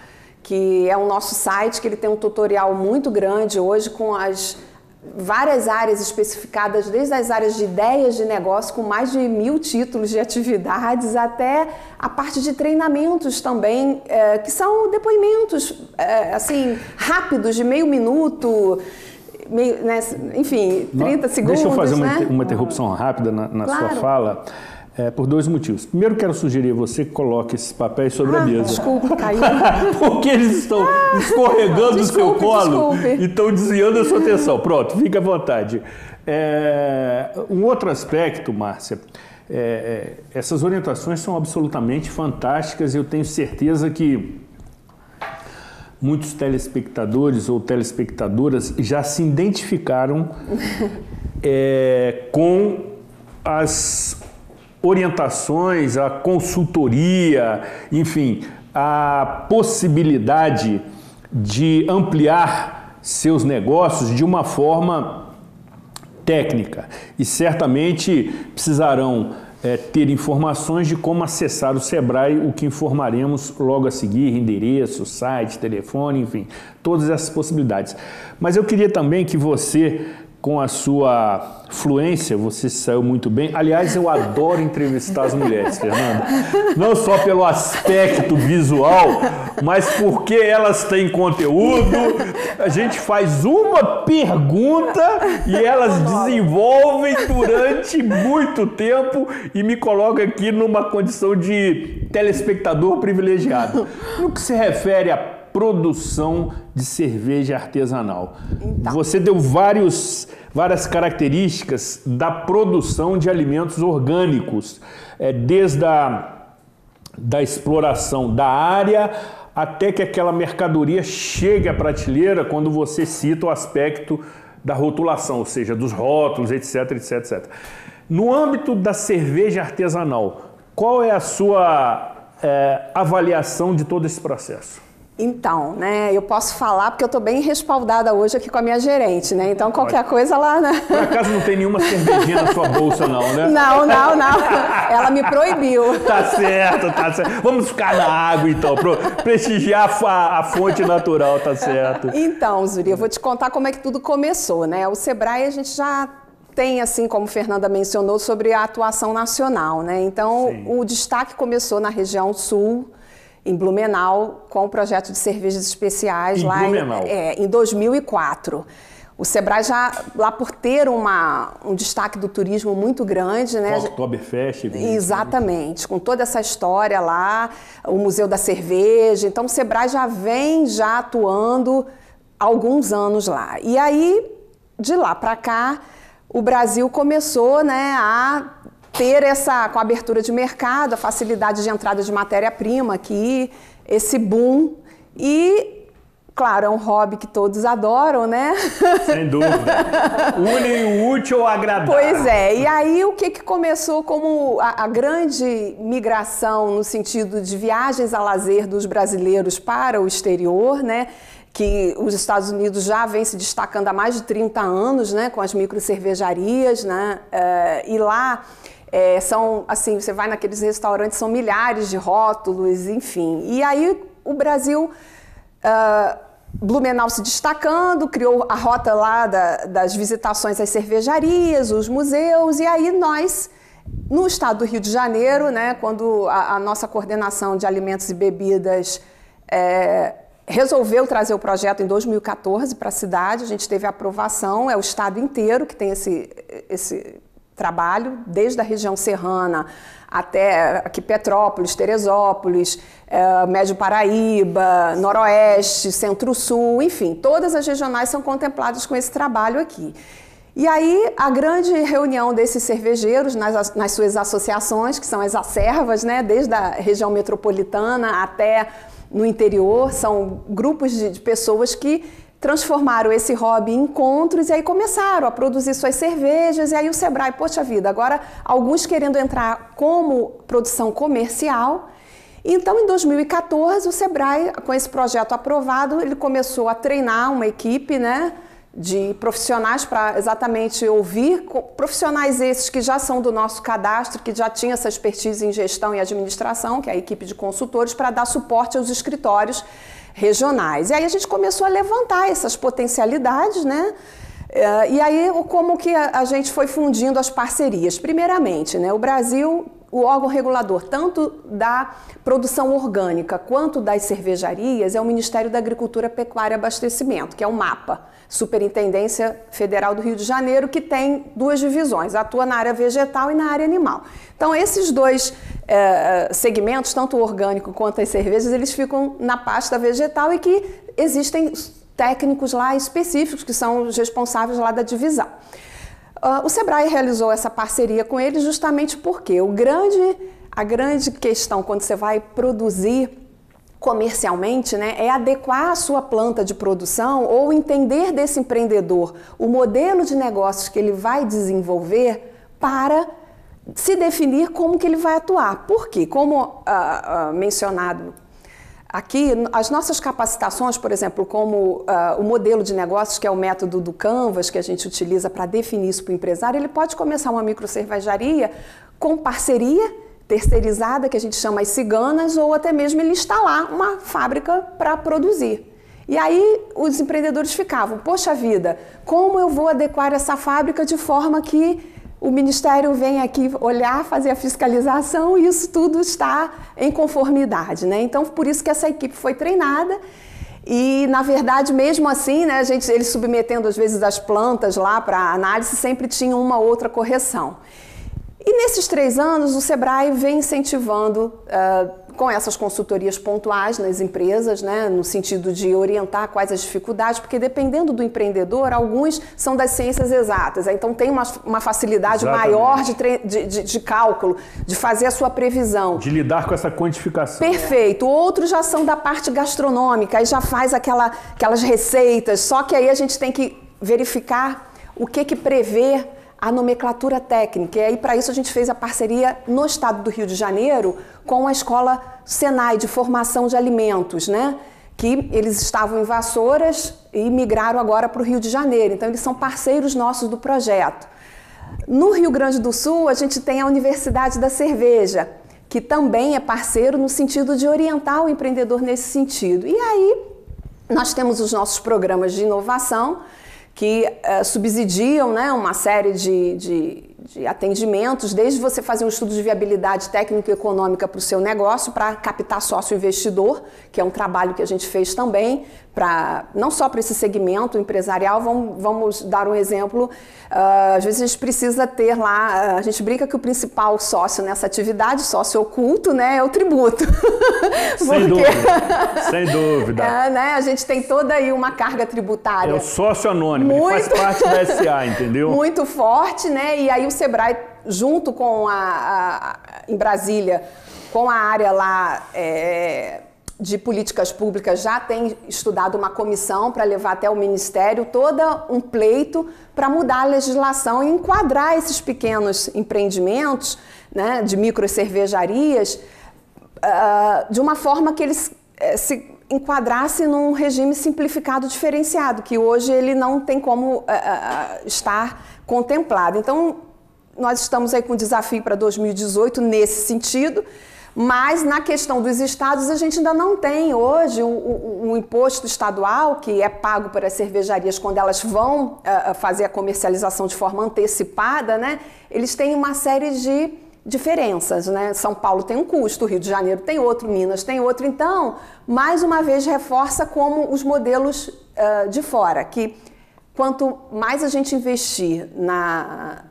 que é o nosso site, que ele tem um tutorial muito grande hoje com as várias áreas especificadas, desde as áreas de ideias de negócio, com mais de 1000 títulos de atividades, até a parte de treinamentos também, que são depoimentos assim, rápidos, de meio minuto, né, enfim, 30 segundos. Deixa eu fazer uma interrupção rápida na sua fala. Por 2 motivos. Primeiro, quero sugerir a você que coloque esses papéis sobre a mesa. Desculpa, caiu. Porque eles estão escorregando do seu colo e estão desviando a sua atenção. Pronto, fique à vontade. Um outro aspecto, Márcia, essas orientações são absolutamente fantásticas e eu tenho certeza que muitos telespectadores ou telespectadoras já se identificaram com as orientações, a consultoria, enfim, a possibilidade de ampliar seus negócios de uma forma técnica. E certamente precisarão ter informações de como acessar o Sebrae, o que informaremos logo a seguir, endereço, site, telefone, enfim, todas essas possibilidades. Mas eu queria também que você, com a sua fluência, você saiu muito bem. Aliás, eu adoro entrevistar as mulheres, Fernanda. Não só pelo aspecto visual, mas porque elas têm conteúdo. A gente faz uma pergunta e elas desenvolvem durante muito tempo e me colocam aqui numa condição de telespectador privilegiado. No que se refere a produção de cerveja artesanal. Então, você deu várias características da produção de alimentos orgânicos, desde da exploração da área até que aquela mercadoria chegue à prateleira, quando você cita o aspecto da rotulação, ou seja, dos rótulos, etc, etc, etc. No âmbito da cerveja artesanal, qual é a sua avaliação de todo esse processo? Então, né, eu posso falar porque eu estou bem respaldada hoje aqui com a minha gerente, né? Então, qualquer coisa lá, né? Por acaso não tem nenhuma cervejinha na sua bolsa, não, né? Não. Ela me proibiu. Tá certo. Vamos ficar na água, então, para prestigiar a fonte natural, tá certo. Então, Zuri, eu vou te contar como é que tudo começou, né? O Sebrae, a gente já tem, assim como Fernanda mencionou, sobre a atuação nacional, né? Então, sim, o destaque começou na região sul, em Blumenau, com o projeto de cervejas especiais em 2004. O Sebrae já, lá por ter um destaque do turismo muito grande, né? O Oktoberfest. Exatamente, com toda essa história lá, o Museu da Cerveja. Então, o Sebrae já vem atuando há alguns anos lá. E aí, de lá para cá, o Brasil começou, né, a ter com a abertura de mercado, a facilidade de entrada de matéria-prima aqui, esse boom. E, claro, é um hobby que todos adoram, né? Sem dúvida. Une o útil ao agradável. Pois é. E aí, o que começou como a grande migração no sentido de viagens a lazer dos brasileiros para o exterior, né? Que os Estados Unidos já vem se destacando há mais de 30 anos, né? Com as microcervejarias, né? E lá são, assim, você vai naqueles restaurantes, são milhares de rótulos, enfim. E aí o Brasil, Blumenau se destacando, criou a rota lá das visitações às cervejarias, os museus, e aí nós No estado do Rio de Janeiro, né, quando a nossa coordenação de alimentos e bebidas resolveu trazer o projeto em 2014 para a cidade, a gente teve a aprovação, é o estado inteiro que tem esse trabalho, desde a região serrana até aqui Petrópolis, Teresópolis, Médio Paraíba, Noroeste, Centro-Sul, enfim, todas as regionais são contempladas com esse trabalho aqui. E aí, a grande reunião desses cervejeiros nas suas associações, que são as acervas, né, desde a região metropolitana até no interior, são grupos de pessoas que transformaram esse hobby em encontros e aí começaram a produzir suas cervejas. E aí o Sebrae, poxa vida, agora alguns querendo entrar como produção comercial. Então, em 2014, o Sebrae, com esse projeto aprovado, ele começou a treinar uma equipe, né, de profissionais para exatamente ouvir, profissionais esses que já são do nosso cadastro, que já tinham essa expertise em gestão e administração, que é a equipe de consultores, para dar suporte aos escritórios regionais. E aí a gente começou a levantar essas potencialidades, né? E aí como que a gente foi fundindo as parcerias? Primeiramente, né, o Brasil, o órgão regulador tanto da produção orgânica quanto das cervejarias é o Ministério da Agricultura, Pecuária e Abastecimento, que é o MAPA, Superintendência Federal do Rio de Janeiro, que tem duas divisões, atua na área vegetal e na área animal. Então, esses dois segmentos, tanto o orgânico quanto as cervejas, eles ficam na pasta vegetal e que existem técnicos lá específicos que são os responsáveis lá da divisão. O Sebrae realizou essa parceria com eles justamente porque a grande questão quando você vai produzir comercialmente, né, é adequar a sua planta de produção ou entender desse empreendedor o modelo de negócios que ele vai desenvolver para se definir como que ele vai atuar. Por quê? Como mencionado aqui, as nossas capacitações, por exemplo, como o modelo de negócios, que é o método do Canvas, que a gente utiliza para definir isso para o empresário, ele pode começar uma microcervejaria com parceria terceirizada, que a gente chama as ciganas, ou até mesmo ele instalar uma fábrica para produzir. E aí os empreendedores ficavam, poxa vida, como eu vou adequar essa fábrica de forma que o Ministério vem aqui olhar, fazer a fiscalização e isso tudo está em conformidade, né? Então, por isso que essa equipe foi treinada e, na verdade, mesmo assim, né, eles submetendo às vezes as plantas lá para análise, sempre tinha uma outra correção. E nesses 3 anos, o Sebrae vem incentivando com essas consultorias pontuais nas empresas, né, no sentido de orientar quais as dificuldades, porque dependendo do empreendedor, alguns são das ciências exatas, então tem uma facilidade maior de cálculo, de fazer a sua previsão. De lidar com essa quantificação. Perfeito. Outros já são da parte gastronômica, aí já faz aquelas receitas, só que aí a gente tem que verificar o que prevê a nomenclatura técnica. E aí, para isso, a gente fez a parceria no estado do Rio de Janeiro com a escola Senai de formação de alimentos, né? Que eles estavam em Vassouras e migraram agora para o Rio de Janeiro. Então, eles são parceiros nossos do projeto. No Rio Grande do Sul, a gente tem a Universidade da Cerveja, que também é parceiro no sentido de orientar o empreendedor nesse sentido. E aí, nós temos os nossos programas de inovação, que subsidiam, né, uma série de atendimentos, desde você fazer um estudo de viabilidade técnica e econômica para o seu negócio, para captar sócio investidor, que é um trabalho que a gente fez também, não só para esse segmento empresarial, vamos dar um exemplo, às vezes a gente precisa ter lá, a gente brinca que o principal sócio nessa atividade, sócio oculto, né, é o tributo. Sem dúvida, sem dúvida. Né, a gente tem toda aí uma carga tributária. É o sócio anônimo, ele faz parte da SA, entendeu? Muito forte, né, e aí o Sebrae, junto com em Brasília, com a área lá de políticas públicas, já tem estudado uma comissão para levar até o Ministério todo um pleito para mudar a legislação e enquadrar esses pequenos empreendimentos, né, de microcervejarias de uma forma que eles se enquadrassem num regime simplificado diferenciado, que hoje ele não tem como estar contemplado. Então, nós estamos aí com um desafio para 2018 nesse sentido, Mas na questão dos estados, a gente ainda não tem hoje o imposto estadual que é pago para as cervejarias quando elas vão fazer a comercialização de forma antecipada, né? Eles têm uma série de diferenças, né? São Paulo tem um custo, Rio de Janeiro tem outro, Minas tem outro. Então, mais uma vez, reforça como os modelos de fora, que quanto mais a gente investir na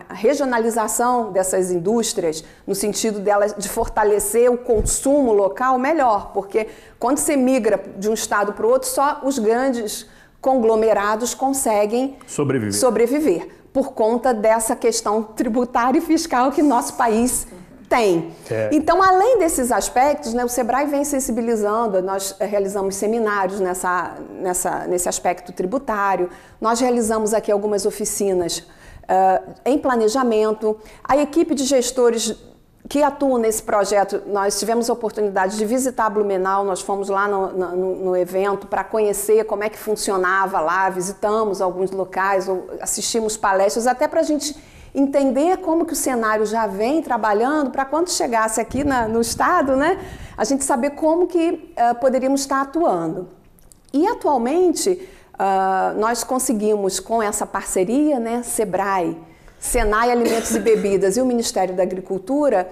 regionalização dessas indústrias, no sentido delas de fortalecer o consumo local, melhor, porque quando você migra de um estado para o outro, só os grandes conglomerados conseguem sobreviver por conta dessa questão tributária e fiscal que nosso país tem. Então, além desses aspectos, né, o Sebrae vem sensibilizando, nós realizamos seminários nesse aspecto tributário, nós realizamos aqui algumas oficinas em planejamento. A equipe de gestores que atuam nesse projeto, nós tivemos a oportunidade de visitar Blumenau, nós fomos lá no evento para conhecer como é que funcionava lá, visitamos alguns locais, assistimos palestras, até para a gente entender como que o cenário já vem trabalhando, para quando chegasse aqui no estado, né, a gente saber como que poderíamos estar atuando. E atualmente, nós conseguimos, com essa parceria, né, Sebrae, Senai Alimentos e Bebidas e o Ministério da Agricultura,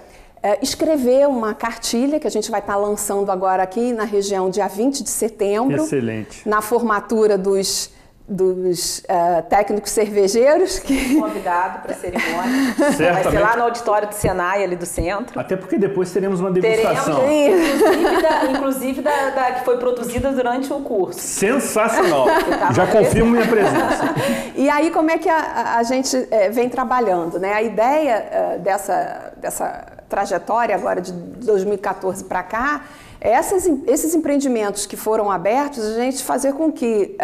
escrever uma cartilha que a gente vai estar lançando agora aqui na região dia 20 de setembro. Excelente. Na formatura dos técnicos cervejeiros. Convidado para a cerimônia. Vai ser lá no auditório do Senai, ali do centro. Até porque depois teremos uma degustação. Inclusive da que foi produzida durante o curso. Sensacional. Já confirmo minha presença. E aí, como é que a gente vem trabalhando, né? A ideia dessa trajetória agora de 2014 para cá, esses empreendimentos que foram abertos, a gente fazer com que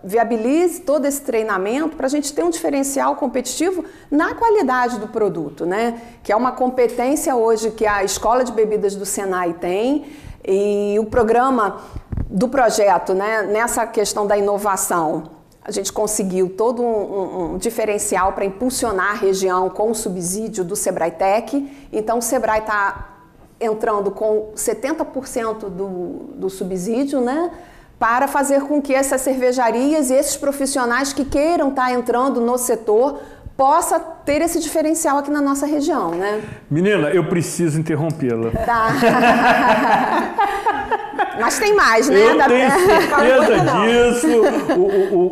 viabilize todo esse treinamento para a gente ter um diferencial competitivo na qualidade do produto, né? Que é uma competência hoje que a Escola de Bebidas do Senai tem, e o programa do projeto, né, nessa questão da inovação, a gente conseguiu todo um diferencial para impulsionar a região com o subsídio do Sebrae Tech. Então, o Sebrae está entrando com 70% do subsídio, né, para fazer com que essas cervejarias e esses profissionais que queiram estar entrando no setor possa ter esse diferencial aqui na nossa região, né? Menina, eu preciso interrompê-la. Tá. Mas tem mais, né? Eu tenho certeza disso.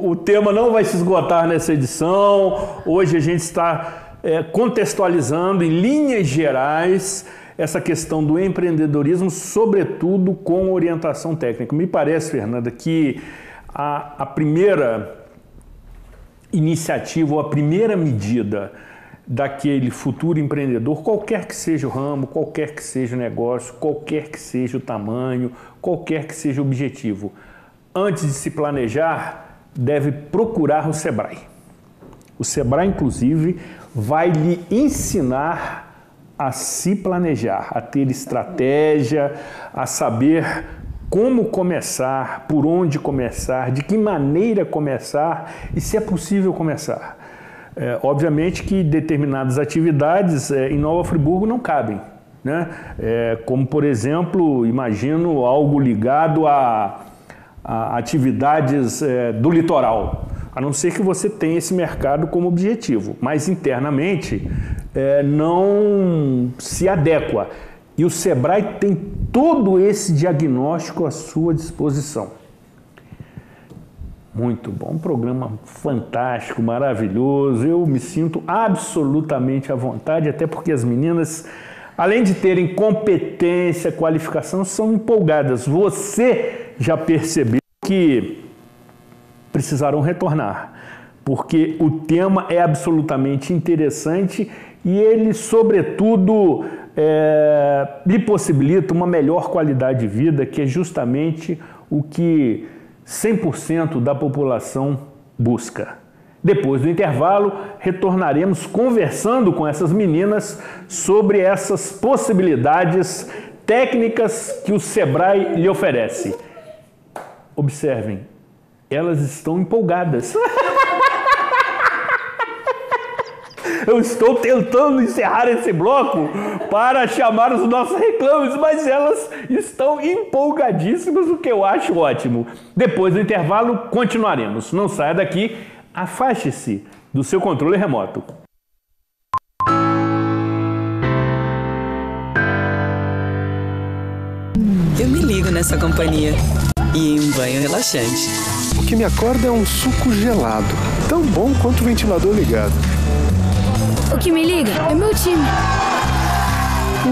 O tema não vai se esgotar nessa edição. Hoje a gente está contextualizando em linhas gerais essa questão do empreendedorismo, sobretudo com orientação técnica. Me parece, Fernanda, que a primeira iniciativa ou a primeira medida daquele futuro empreendedor, qualquer que seja o ramo, qualquer que seja o negócio, qualquer que seja o tamanho, qualquer que seja o objetivo, antes de se planejar, deve procurar o Sebrae. O Sebrae, inclusive, vai lhe ensinar a se planejar, a ter estratégia, a saber como começar, por onde começar, de que maneira começar e se é possível começar. Obviamente que determinadas atividades em Nova Friburgo não cabem, né? Como, por exemplo, imagino algo ligado a atividades do litoral, a não ser que você tenha esse mercado como objetivo, mas internamente não se adequa. E o Sebrae tem todo esse diagnóstico à sua disposição. Muito bom, um programa fantástico, maravilhoso. Eu me sinto absolutamente à vontade, até porque as meninas, além de terem competência, qualificação, são empolgadas. Você já percebeu que precisarão retornar, porque o tema é absolutamente interessante e ele, sobretudo, lhe possibilita uma melhor qualidade de vida, que é justamente o que 100% da população busca. Depois do intervalo, retornaremos conversando com essas meninas sobre essas possibilidades técnicas que o Sebrae lhe oferece. Observem, elas estão empolgadas. Eu estou tentando encerrar esse bloco para chamar os nossos reclames, mas elas estão empolgadíssimas, o que eu acho ótimo. Depois do intervalo, continuaremos. Não saia daqui, afaste-se do seu controle remoto. Eu me ligo nessa companhia e em um banho relaxante. O que me acorda é um suco gelado, tão bom quanto o ventilador ligado. O que me liga é meu time.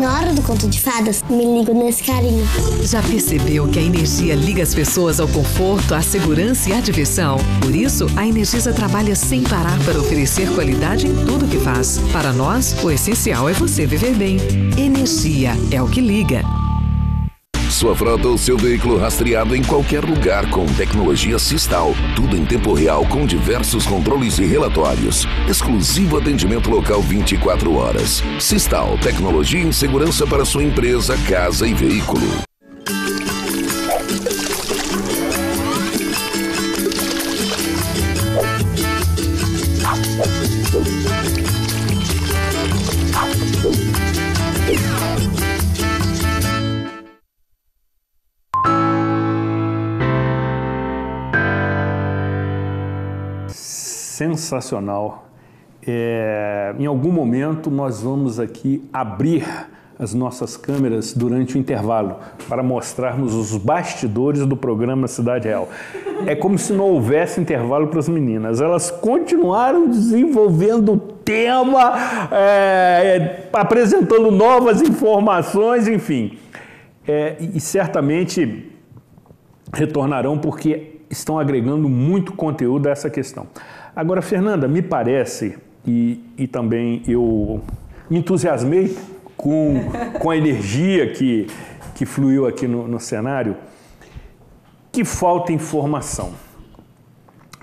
Na hora do conto de fadas, me ligo nesse carinha. Já percebeu que a Energia liga as pessoas ao conforto, à segurança e à diversão? Por isso, a Energisa trabalha sem parar para oferecer qualidade em tudo que faz. Para nós, o essencial é você viver bem. Energia é o que liga. Sua frota ou seu veículo rastreado em qualquer lugar com tecnologia Sistal. Tudo em tempo real com diversos controles e relatórios. Exclusivo atendimento local 24 horas. Sistal, tecnologia em segurança para sua empresa, casa e veículo. Sensacional. Em algum momento nós vamos aqui abrir as nossas câmeras durante o intervalo para mostrarmos os bastidores do programa Cidade Real. É como se não houvesse intervalo para as meninas. Elas continuaram desenvolvendo o tema, apresentando novas informações, enfim. E certamente retornarão porque estão agregando muito conteúdo a essa questão. Agora, Fernanda, me parece, e também eu me entusiasmei com a energia que fluiu aqui no cenário, que falta informação.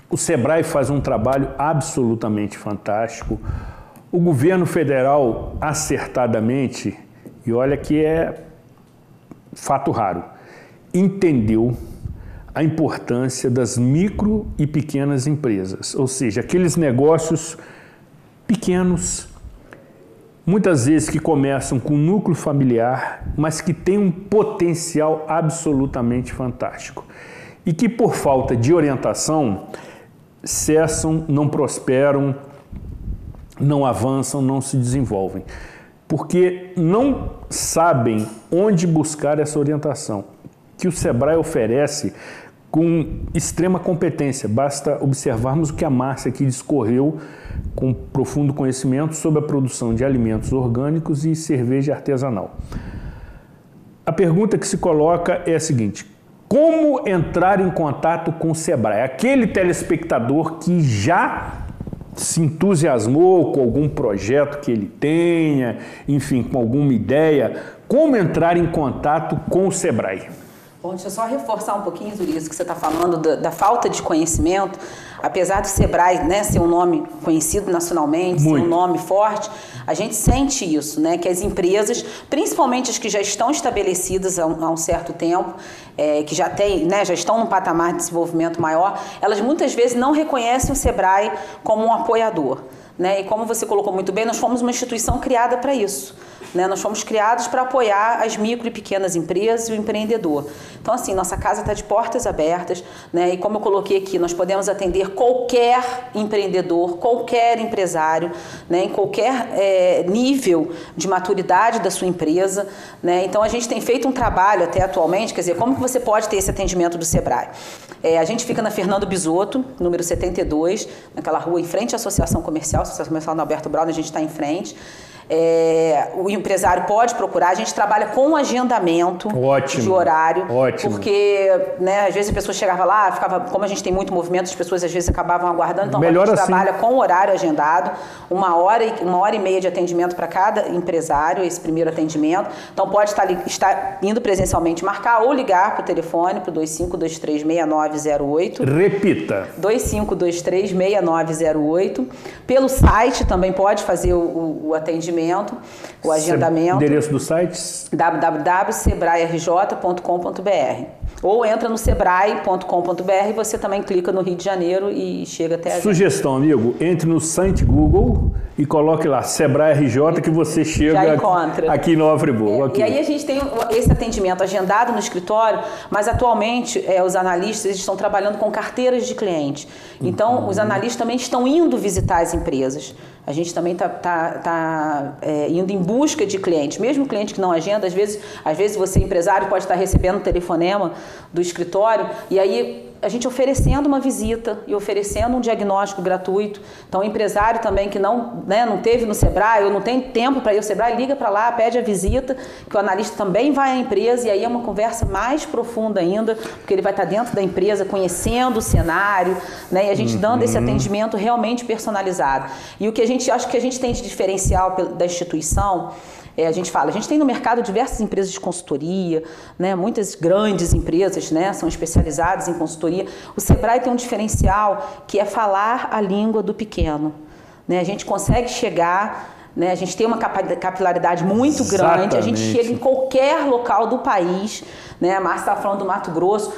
O Sebrae faz um trabalho absolutamente fantástico. O governo federal, acertadamente, e olha que é fato raro, entendeu a importância das micro e pequenas empresas, ou seja, aqueles negócios pequenos, muitas vezes que começam com um núcleo familiar, mas que têm um potencial absolutamente fantástico e que por falta de orientação cessam, não prosperam, não avançam, não se desenvolvem, porque não sabem onde buscar essa orientação que o Sebrae oferece com extrema competência. Basta observarmos o que a Márcia aqui discorreu com profundo conhecimento sobre a produção de alimentos orgânicos e cerveja artesanal. A pergunta que se coloca é a seguinte: como entrar em contato com o Sebrae? Aquele telespectador que já se entusiasmou com algum projeto que ele tenha, enfim, com alguma ideia, como entrar em contato com o Sebrae? Bom, deixa eu só reforçar um pouquinho, Zuri, isso que você está falando da falta de conhecimento. Apesar do Sebrae, né, ser um nome conhecido nacionalmente, ser um nome forte, a gente sente isso, né, que as empresas, principalmente as que já estão estabelecidas há um certo tempo, que já tem, né, já estão num patamar de desenvolvimento maior, elas muitas vezes não reconhecem o Sebrae como um apoiador, né? E como você colocou muito bem, nós fomos uma instituição criada para isso. Né? Nós fomos criados para apoiar as micro e pequenas empresas e o empreendedor. Então, assim, nossa casa está de portas abertas, né? E como eu coloquei aqui, nós podemos atender qualquer empreendedor, qualquer empresário, né? Em qualquer nível de maturidade da sua empresa, né? Então, a gente tem feito um trabalho até atualmente, quer dizer, como que você pode ter esse atendimento do Sebrae? A gente fica na Fernando Bisotto, número 72, naquela rua em frente à Associação Comercial no Alberto Braun, a gente está em frente. O empresário pode procurar, a gente trabalha com agendamento de horário, porque, né, às vezes a pessoa chegava lá, como a gente tem muito movimento, as pessoas às vezes acabavam aguardando, então melhor a gente assim. trabalha com horário agendado, uma hora e meia de atendimento para cada empresário, esse primeiro atendimento. Então pode estar indo presencialmente marcar ou ligar para o telefone, para o 25236908. Repita. 25236908. Pelo site também pode fazer o atendimento, o agendamento. Endereço do site? www.sebraerj.com.br. Ou entra no sebrae.com.br e você também clica no Rio de Janeiro e chega até a Sugestão, amigo, entre no site Google e coloque lá Sebrae RJ que você chega aqui em Nova Friburgo. E aí a gente tem esse atendimento agendado no escritório, mas atualmente os analistas estão trabalhando com carteiras de cliente. Então, os analistas também estão indo visitar as empresas. A gente também está indo em busca de clientes, mesmo cliente que não agenda, às vezes você, empresário, pode estar recebendo um telefonema do escritório e aí a gente oferecendo uma visita e oferecendo um diagnóstico gratuito. Então, o empresário também que não teve no Sebrae ou não tem tempo para ir ao Sebrae, liga para lá, pede a visita, que o analista também vai à empresa e aí é uma conversa mais profunda ainda, porque ele vai estar dentro da empresa, conhecendo o cenário, né, e a gente dando esse atendimento realmente personalizado. E o que acho que a gente tem de diferencial da instituição, a gente tem no mercado diversas empresas de consultoria, né, muitas grandes empresas, né, são especializadas em consultoria. O Sebrae tem um diferencial que é falar a língua do pequeno. Né, a gente consegue chegar, né, a gente tem uma capilaridade muito grande, a gente chega em qualquer local do país. Né, a Márcia estava falando do Mato Grosso,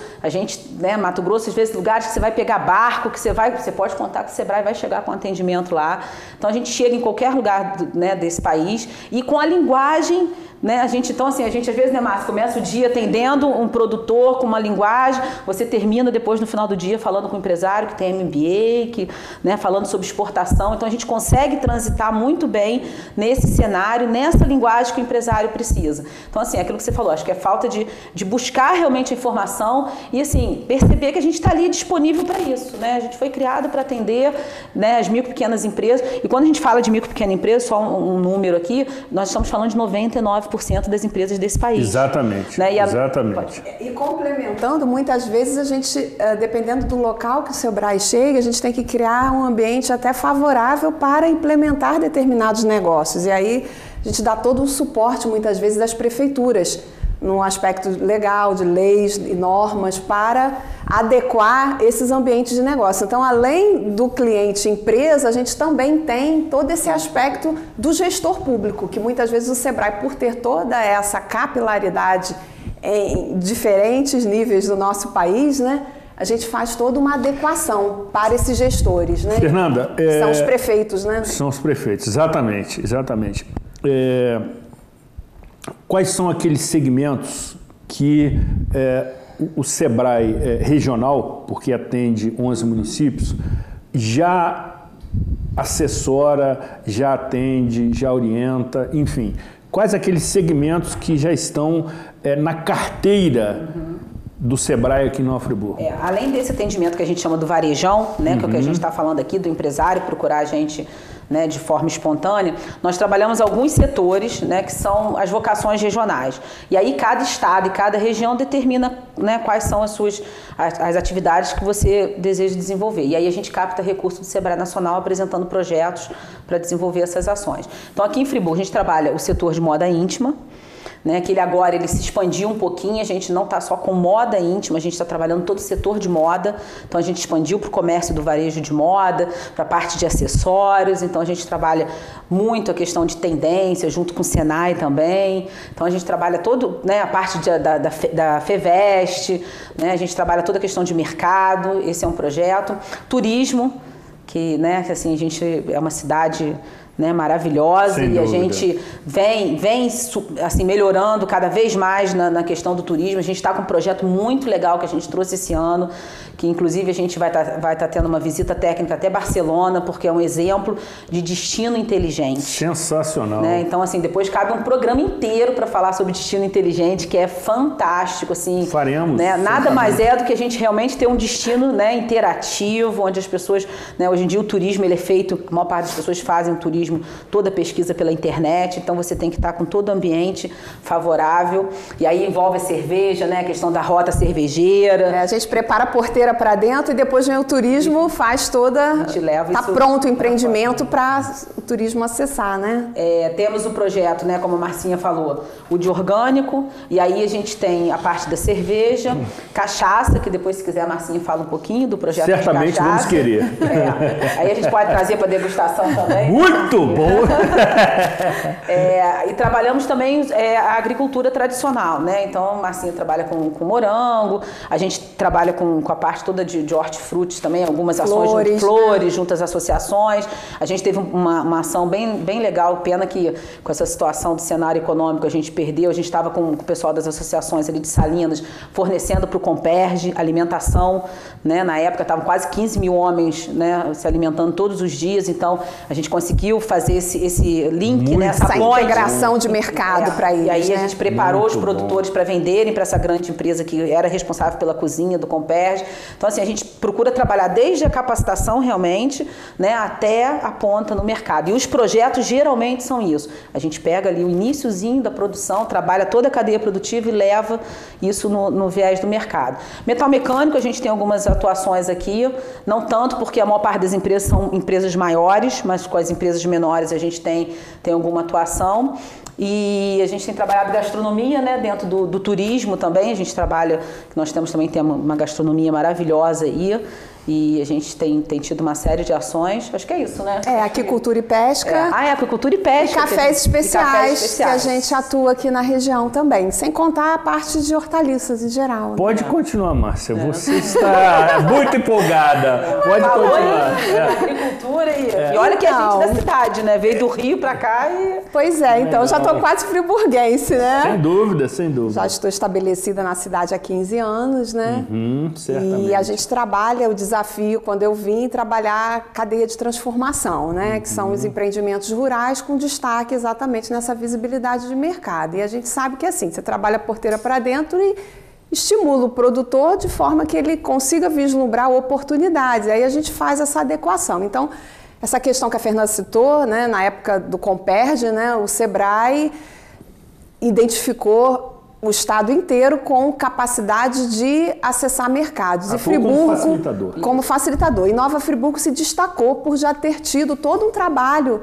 Mato Grosso, às vezes, lugares que você vai pegar barco, que você pode contar que o Sebrae vai chegar com atendimento lá. Então, a gente chega em qualquer lugar desse país e com a linguagem, né, a gente às vezes, né, Márcia, começa o dia atendendo um produtor com uma linguagem, você termina depois, no final do dia, falando com um empresário que tem MBA, falando sobre exportação. Então, a gente consegue transitar muito bem nesse cenário, nessa linguagem que o empresário precisa. Então, aquilo que você falou, acho que é falta de buscar realmente a informação e, perceber que a gente está ali disponível para isso, né? A gente foi criado para atender, né, as micro e pequenas empresas. E quando a gente fala de micro e pequena empresa, só um número aqui, nós estamos falando de 99% das empresas desse país. Exatamente, né? exatamente. E complementando, muitas vezes a gente, dependendo do local que o Sebrae chega, a gente tem que criar um ambiente até favorável para implementar determinados negócios. E aí a gente dá todo um suporte, muitas vezes, das prefeituras, no aspecto legal, de leis e normas, para adequar esses ambientes de negócio. Então, além do cliente empresa, a gente também tem todo esse aspecto do gestor público, que muitas vezes o Sebrae, por ter toda essa capilaridade em diferentes níveis do nosso país, né, a gente faz toda uma adequação para esses gestores, né? Fernanda, são os prefeitos, né? São os prefeitos, exatamente. Quais são aqueles segmentos que o Sebrae regional, porque atende 11 municípios, já assessora, já atende, já orienta, enfim. Quais aqueles segmentos que já estão na carteira do Sebrae aqui em Nova Friburgo? Além desse atendimento que a gente chama do varejão, né, que é o que a gente está falando aqui, do empresário procurar a gente, né, de forma espontânea, nós trabalhamos alguns setores, né, que são as vocações regionais. E aí cada estado e cada região determina, né, quais são as atividades que você deseja desenvolver. E aí a gente capta recursos do Sebrae Nacional apresentando projetos para desenvolver essas ações. Então aqui em Friburgo a gente trabalha o setor de moda íntima, né, que ele se expandiu um pouquinho, a gente não está só com moda íntima, a gente está trabalhando todo o setor de moda, então a gente expandiu para o comércio do varejo de moda, para a parte de acessórios, então a gente trabalha muito a questão de tendência, junto com o Senai também, então a gente trabalha todo, né, a parte da FEVEST, né, a gente trabalha toda a questão de mercado, esse é um projeto, turismo, que, né, assim, a gente é uma cidade, né, maravilhosa. Sem e dúvida. A gente vem assim, melhorando cada vez mais na questão do turismo. A gente está com um projeto muito legal que a gente trouxe esse ano, que inclusive a gente vai tá tendo uma visita técnica até Barcelona, porque é um exemplo de destino inteligente. Sensacional. Né? Então, assim, depois cabe um programa inteiro para falar sobre destino inteligente, que é fantástico. Assim, faremos. Né? Nada mais é do que a gente realmente ter um destino, né, interativo, onde as pessoas, né, hoje em dia o turismo ele é feito, a maior parte das pessoas fazem o turismo, toda a pesquisa pela internet, então você tem que estar com todo o ambiente favorável, e aí envolve a cerveja, né, a questão da rota cervejeira. A gente prepara a porteira para dentro e depois vem o turismo, faz toda... Está pronto o empreendimento para o turismo acessar, né? Temos o projeto, né, como a Marcinha falou, o de orgânico, e aí a gente tem a parte da cerveja, cachaça, que depois, se quiser, a Marcinha fala um pouquinho do projeto. Certamente de cachaça. Vamos querer. Aí a gente pode trazer para degustação também. Muito Muito bom! E trabalhamos também a agricultura tradicional, né? Então, Marcinha trabalha com morango, a gente trabalha com a parte toda de hortifrutis também, algumas ações flores, junto às associações. A gente teve uma ação bem legal, pena que com essa situação do cenário econômico a gente perdeu, a gente estava com o pessoal das associações ali de Salinas, fornecendo para o Comperj alimentação, né? Na época estavam quase 15 mil homens, né, se alimentando todos os dias, então a gente conseguiu fazer esse link, né, essa integração de mercado para eles. E aí a gente preparou os produtores para venderem para essa grande empresa que era responsável pela cozinha do Comperj. Então assim, a gente procura trabalhar desde a capacitação realmente, né, até a ponta no mercado. E os projetos geralmente são isso. A gente pega ali o iniciozinho da produção, trabalha toda a cadeia produtiva e leva isso no viés do mercado. Metal mecânico, a gente tem algumas atuações aqui, não tanto porque a maior parte das empresas são empresas maiores, mas com as empresas menores a gente tem alguma atuação. E a gente tem trabalhado gastronomia, né, dentro do turismo também. A gente trabalha, nós temos uma gastronomia maravilhosa aí. E a gente tem tido uma série de ações, acho que é isso, né? Aquicultura e pesca. Aquicultura e pesca. E cafés especiais, que a gente atua aqui na região também, sem contar a parte de hortaliças em geral. Pode continuar, Márcia, você está muito empolgada. Pode continuar. Agricultura e olha que a gente da cidade, né? Veio do Rio para cá e... Pois é, então já estou quase friburguense, né? Sem dúvida, sem dúvida. Já estou estabelecida na cidade há 15 anos, né? Certamente. E a gente trabalha o desafio, quando eu vim trabalhar a cadeia de transformação, né? Que são os empreendimentos rurais com destaque exatamente nessa visibilidade de mercado. E a gente sabe que assim, você trabalha a porteira para dentro e estimula o produtor de forma que ele consiga vislumbrar oportunidades. Aí a gente faz essa adequação. Então, essa questão que a Fernanda citou, né? Na época do Comperj, né? O Sebrae identificou o estado inteiro com capacidade de acessar mercados. E Friburgo como facilitador. E Nova Friburgo se destacou por já ter tido todo um trabalho,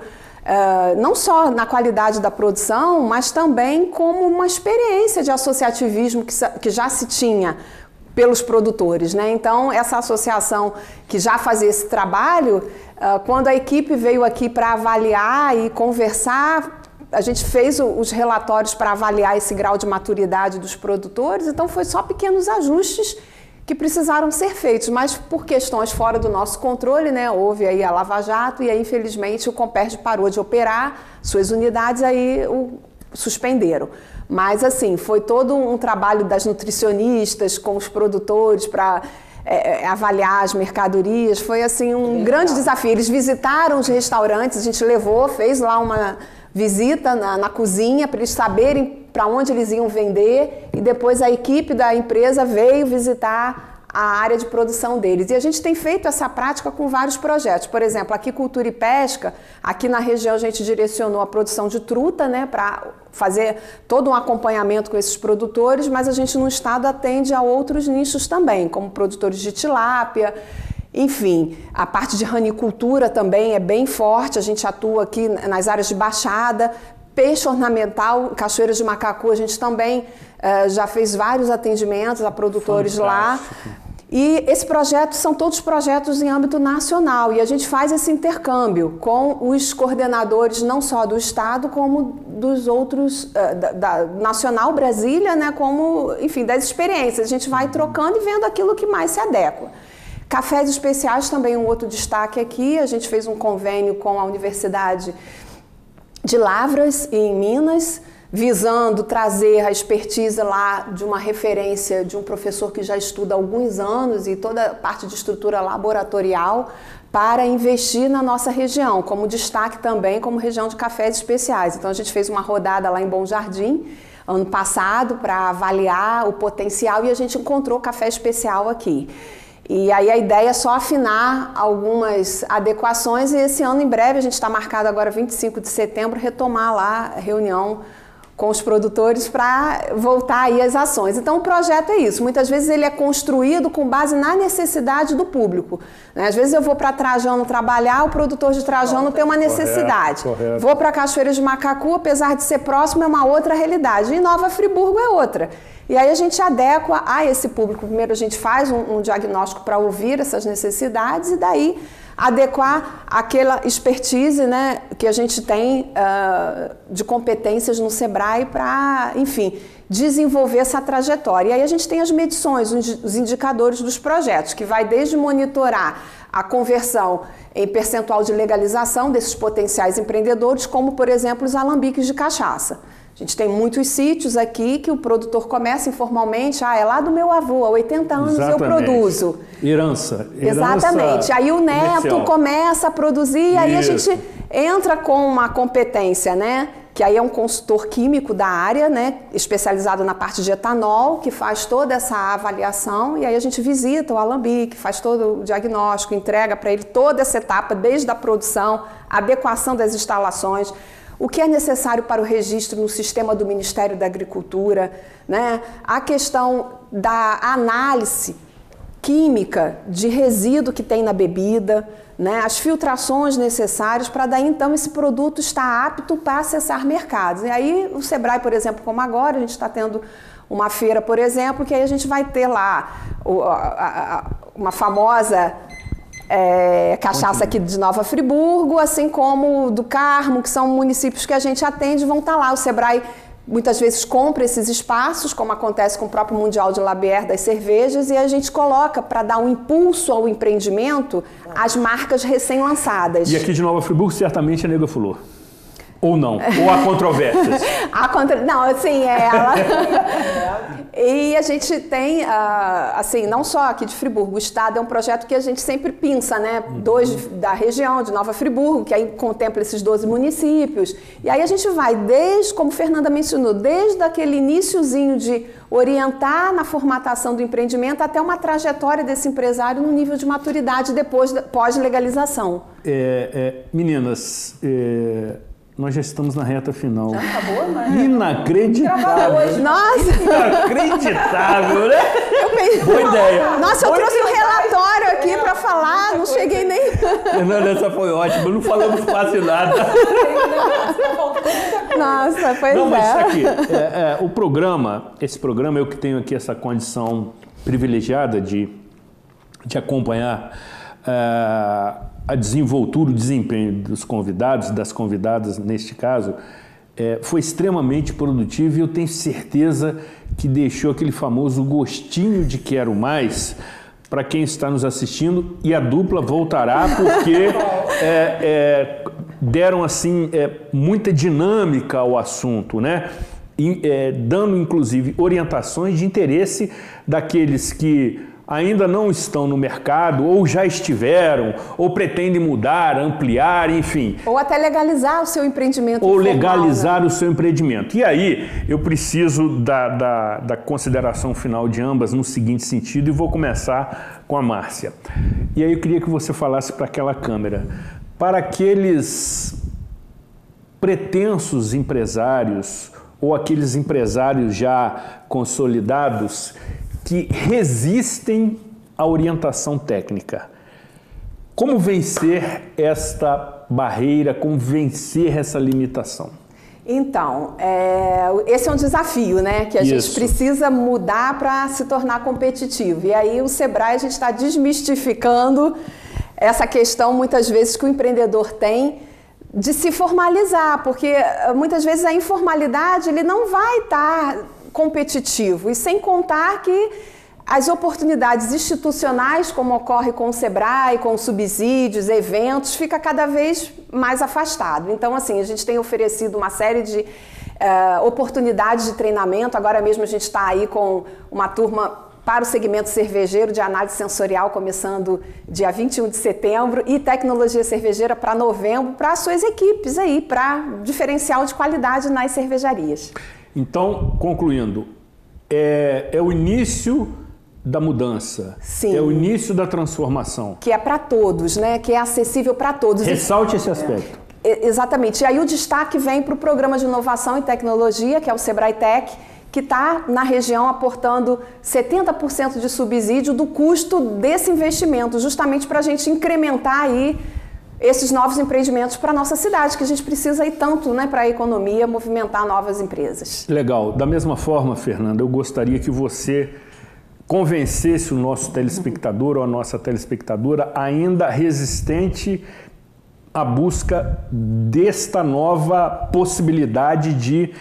não só na qualidade da produção, mas também como uma experiência de associativismo que já se tinha pelos produtores, né? Então, essa associação que já fazia esse trabalho, quando a equipe veio aqui para avaliar e conversar, a gente fez os relatórios para avaliar esse grau de maturidade dos produtores, então foi só pequenos ajustes que precisaram ser feitos, mas por questões fora do nosso controle, né, houve aí a Lava Jato e aí infelizmente o Comperj parou de operar suas unidades, aí suspenderam. Mas assim, foi todo um trabalho das nutricionistas com os produtores para avaliar as mercadorias, foi assim um grande desafio. Eles visitaram os restaurantes, a gente levou, fez lá uma visita na cozinha para eles saberem para onde eles iam vender e depois a equipe da empresa veio visitar a área de produção deles. E a gente tem feito essa prática com vários projetos. Por exemplo, aquicultura e pesca, aqui na região a gente direcionou a produção de truta, né, para fazer todo um acompanhamento com esses produtores, mas a gente no estado atende a outros nichos também, como produtores de tilápia. Enfim, a parte de ranicultura também é bem forte, a gente atua aqui nas áreas de baixada, peixe ornamental, Cachoeiras de Macacu, a gente também já fez vários atendimentos a produtores lá. E esse projeto são todos projetos em âmbito nacional e a gente faz esse intercâmbio com os coordenadores não só do estado como dos outros, da Nacional Brasília, né, como, enfim, das experiências. A gente vai trocando e vendo aquilo que mais se adequa. Cafés especiais também um outro destaque aqui, a gente fez um convênio com a Universidade de Lavras em Minas, visando trazer a expertise lá de uma referência de um professor que já estuda há alguns anos e toda a parte de estrutura laboratorial para investir na nossa região, como destaque também como região de cafés especiais. Então a gente fez uma rodada lá em Bom Jardim, ano passado, para avaliar o potencial e a gente encontrou café especial aqui. E aí a ideia é só afinar algumas adequações e esse ano em breve, a gente está marcado agora 25 de setembro, retomar lá a reunião com os produtores para voltar aí às ações. Então o projeto é isso, muitas vezes ele é construído com base na necessidade do público, né? Às vezes eu vou para Trajano trabalhar, o produtor de Trajano tem uma necessidade. Correto. Vou para Cachoeiras de Macacu, apesar de ser próximo, é uma outra realidade. E Nova Friburgo é outra. E aí a gente adequa a esse público. Primeiro a gente faz um diagnóstico para ouvir essas necessidades e daí adequar aquela expertise, né, que a gente tem de competências no Sebrae para, enfim, desenvolver essa trajetória. E aí a gente tem as medições, os indicadores dos projetos, que vai desde monitorar a conversão em percentual de legalização desses potenciais empreendedores, como, por exemplo, os alambiques de cachaça. A gente tem muitos sítios aqui que o produtor começa informalmente, é lá do meu avô, há 80 anos eu produzo. Herança. Exatamente. Aí o neto começa a produzir, e aí a gente entra com uma competência, né? Que aí é um consultor químico da área, né? Especializado na parte de etanol, que faz toda essa avaliação, e aí a gente visita o alambique, faz todo o diagnóstico, entrega para ele toda essa etapa, desde a produção, a adequação das instalações, o que é necessário para o registro no sistema do Ministério da Agricultura, né? A questão da análise química de resíduo que tem na bebida, né? As filtrações necessárias para daí então esse produto estar apto para acessar mercados. E aí o Sebrae, por exemplo, como agora, a gente está tendo uma feira, por exemplo, que aí a gente vai ter lá uma famosa cachaça aqui de Nova Friburgo, assim como do Carmo, que são municípios que a gente atende, vão estar lá. O Sebrae muitas vezes compra esses espaços, como acontece com o próprio Mundial de Labier das cervejas, e a gente coloca para dar um impulso ao empreendimento as marcas recém-lançadas. E aqui de Nova Friburgo certamente é Nega Fulô. Ou não? Ou há controvérsias? Não, assim, ela... E a gente tem, assim, não só aqui de Friburgo, o Estado é um projeto que a gente sempre pensa, né? 2 da região, de Nova Friburgo, que aí contempla esses 12 municípios. E aí a gente vai desde, como Fernanda mencionou, desde aquele iniciozinho de orientar na formatação do empreendimento até uma trajetória desse empresário no nível de maturidade depois, pós-legalização. Meninas... Nós já estamos na reta final. Já acabou, né? Inacreditável. Nossa! Inacreditável, né? Boa ideia. Nossa, eu trouxe um relatório aqui para falar, não cheguei nem... Fernanda, essa foi ótima, não falamos quase nada. Nossa, pois não, mas aqui, o programa, esse programa, eu que tenho aqui essa condição privilegiada de acompanhar a desenvoltura, o desempenho dos convidados, das convidadas neste caso, foi extremamente produtivo e eu tenho certeza que deixou aquele famoso gostinho de quero mais para quem está nos assistindo, e a dupla voltará porque deram assim muita dinâmica ao assunto, né? Dando inclusive orientações de interesse daqueles que ainda não estão no mercado, ou já estiveram, ou pretendem mudar, ampliar, enfim. Ou até legalizar o seu empreendimento. Ou legalizar o seu empreendimento. E aí, eu preciso da consideração final de ambas no seguinte sentido, e vou começar com a Márcia. E aí eu queria que você falasse para aquela câmera, para aqueles pretensos empresários, ou aqueles empresários já consolidados, que resistem à orientação técnica. Como vencer esta barreira, como vencer essa limitação? Então, esse é um desafio, né? Que a gente precisa mudar para se tornar competitivo. E aí o Sebrae, a gente está desmistificando essa questão, muitas vezes, que o empreendedor tem de se formalizar, porque muitas vezes a informalidade ele não vai estar competitivo, e sem contar que as oportunidades institucionais, como ocorre com o Sebrae, com subsídios, eventos, fica cada vez mais afastado. Então, assim, a gente tem oferecido uma série de oportunidades de treinamento. Agora mesmo a gente está aí com uma turma para o segmento cervejeiro de análise sensorial, começando dia 21 de setembro, e tecnologia cervejeira para novembro, para as suas equipes aí, para diferencial de qualidade nas cervejarias. Então, concluindo, é o início da mudança. Sim. É o início da transformação. Que é para todos, né? Que é acessível para todos. Ressalte esse aspecto. Exatamente. E aí o destaque vem para o Programa de Inovação e Tecnologia, que é o Sebrae Tech, que está na região aportando 70% de subsídio do custo desse investimento, justamente para a gente incrementar aí esses novos empreendimentos para a nossa cidade, que a gente precisa ir tanto, né, para a economia, movimentar novas empresas. Legal. Da mesma forma, Fernanda, eu gostaria que você convencesse o nosso telespectador ou a nossa telespectadora ainda resistente à busca desta nova possibilidade de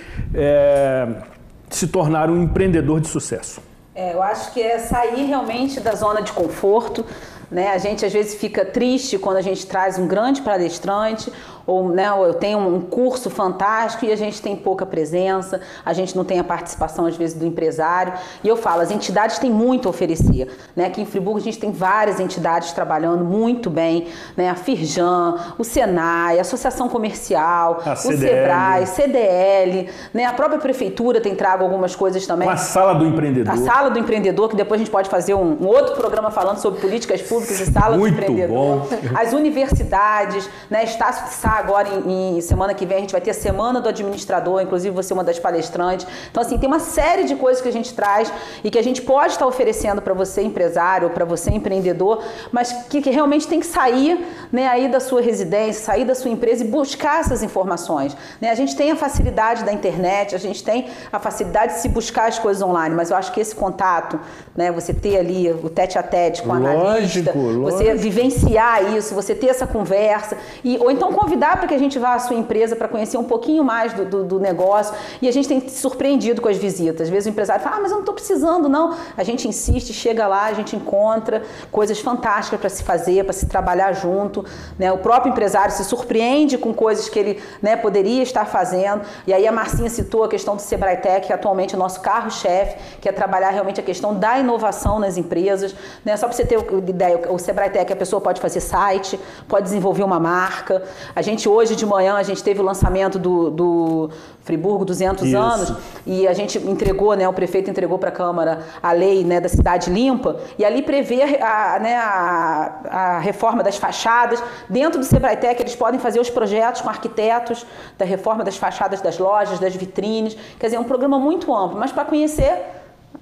se tornar um empreendedor de sucesso? Eu acho que é sair realmente da zona de conforto, né? A gente às vezes fica triste quando a gente traz um grande palestrante ou, né, eu tenho um curso fantástico e a gente tem pouca presença, a gente não tem a participação às vezes do empresário. E eu falo, as entidades têm muito a oferecer, né? Aqui em Friburgo a gente tem várias entidades trabalhando muito bem, né? A Firjan, o Senai, a Associação Comercial, o Sebrae, CDL, né? A própria prefeitura tem trago algumas coisas também. A Sala do Empreendedor. A Sala do Empreendedor, que depois a gente pode fazer um outro programa falando sobre políticas públicas e Sala do Empreendedor. Bom. As universidades, né? Estácio de Sá, agora em semana que vem a gente vai ter a Semana do Administrador, inclusive você é uma das palestrantes. Então, assim, tem uma série de coisas que a gente traz e que a gente pode estar oferecendo para você, empresário, ou para você, empreendedor, mas que realmente tem que sair, né, aí da sua residência, sair da sua empresa e buscar essas informações, né? A gente tem a facilidade da internet, a gente tem a facilidade de se buscar as coisas online, mas eu acho que esse contato, né, você ter ali o tete-a-tete com o analista, você vivenciar isso, você ter essa conversa, ou então convidar para que a gente vá à sua empresa para conhecer um pouquinho mais do negócio. E a gente tem se surpreendido com as visitas. Às vezes o empresário fala, mas eu não estou precisando, não. A gente insiste, chega lá, a gente encontra coisas fantásticas para se fazer, para se trabalhar junto, né? O próprio empresário se surpreende com coisas que ele, né, poderia estar fazendo. E aí a Marcinha citou a questão do Sebrae Tech, que atualmente é o nosso carro-chefe, que é trabalhar realmente a questão da inovação nas empresas, né? Só para você ter ideia, o Sebrae Tech, a pessoa pode fazer site, pode desenvolver uma marca. A gente hoje de manhã, a gente teve o lançamento do Friburgo 200 anos e a gente entregou, né, o prefeito entregou para a Câmara a lei, né, da cidade limpa e ali prevê a reforma das fachadas. Dentro do Sebrae Tech eles podem fazer os projetos com arquitetos da reforma das fachadas das lojas, das vitrines. Quer dizer, é um programa muito amplo, mas para conhecer,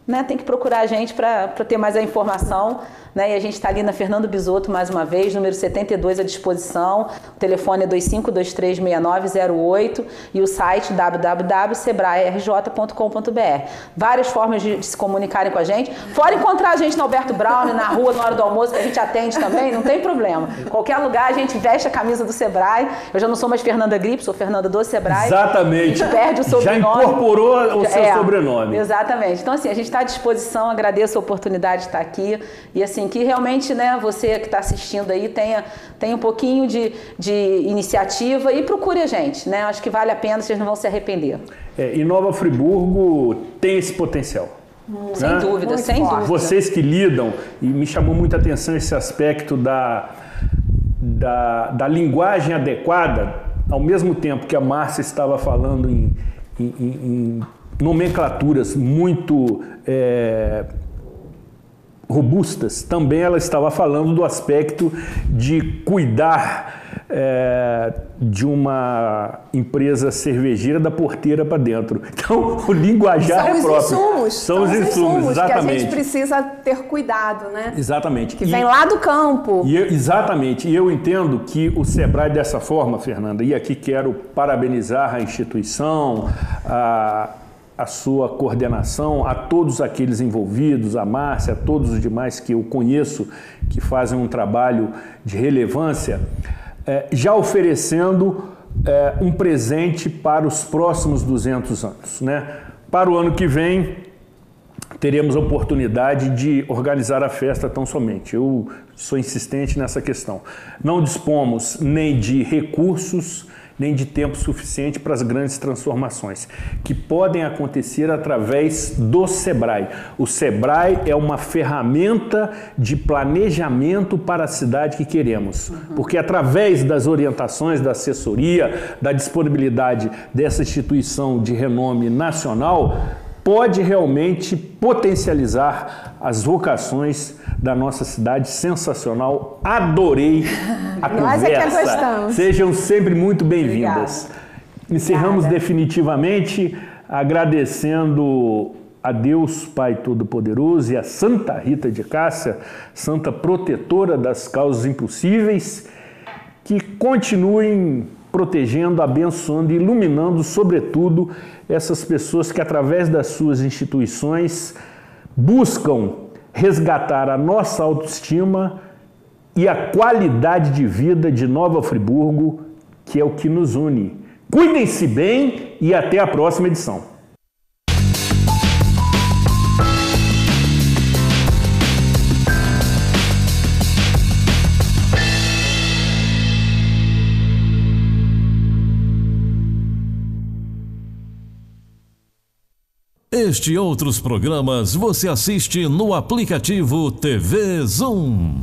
né, tem que procurar a gente para ter mais a informação, né? E a gente está ali na Fernando Bisotto mais uma vez, número 72 à disposição, o telefone é 25236908 e o site www.sebraerj.com.br. Várias formas de se comunicarem com a gente, fora encontrar a gente no Alberto Brown, na rua, na hora do almoço, que a gente atende também, não tem problema. Qualquer lugar a gente veste a camisa do Sebrae. Eu já não sou mais Fernanda Gripe, sou Fernanda do Sebrae. Exatamente. A gente perde o sobrenome. Já incorporou o seu sobrenome. Exatamente. Então, assim, a gente está à disposição, agradeço a oportunidade de estar aqui e, assim, que realmente, né, você que está assistindo aí tenha um pouquinho de iniciativa e procure a gente, né? Acho que vale a pena, vocês não vão se arrepender. E Nova Friburgo tem esse potencial. Sem dúvida, sem dúvida. Vocês que lidam, e me chamou muita atenção esse aspecto da linguagem adequada, ao mesmo tempo que a Márcia estava falando em nomenclaturas muito robustas, também ela estava falando do aspecto de cuidar de uma empresa cervejeira da porteira para dentro. Então, o linguajar é próprio. São os insumos, exatamente. Que a gente precisa ter cuidado, né? Exatamente. Que vem lá do campo. Exatamente. E eu entendo que o Sebrae, dessa forma, Fernanda, e aqui quero parabenizar a instituição, a sua coordenação, a todos aqueles envolvidos, a Márcia, a todos os demais que eu conheço, que fazem um trabalho de relevância, já oferecendo um presente para os próximos 200 anos, né? Para o ano que vem, teremos a oportunidade de organizar a festa tão somente. Eu sou insistente nessa questão. Não dispomos nem de recursos, nem de tempo suficiente para as grandes transformações, que podem acontecer através do Sebrae. O Sebrae é uma ferramenta de planejamento para a cidade que queremos, porque através das orientações, da assessoria, da disponibilidade dessa instituição de renome nacional, pode realmente potencializar as vocações da nossa cidade. Sensacional, adorei a conversa. Nós é que gostamos. Sejam sempre muito bem-vindas. Encerramos definitivamente agradecendo a Deus Pai Todo-Poderoso e a Santa Rita de Cássia, Santa Protetora das Causas Impossíveis, que continuem protegendo, abençoando e iluminando, sobretudo, essas pessoas que, através das suas instituições, buscam resgatar a nossa autoestima e a qualidade de vida de Nova Friburgo, que é o que nos une. Cuidem-se bem e até a próxima edição. Este e outros programas você assiste no aplicativo TV Zoom.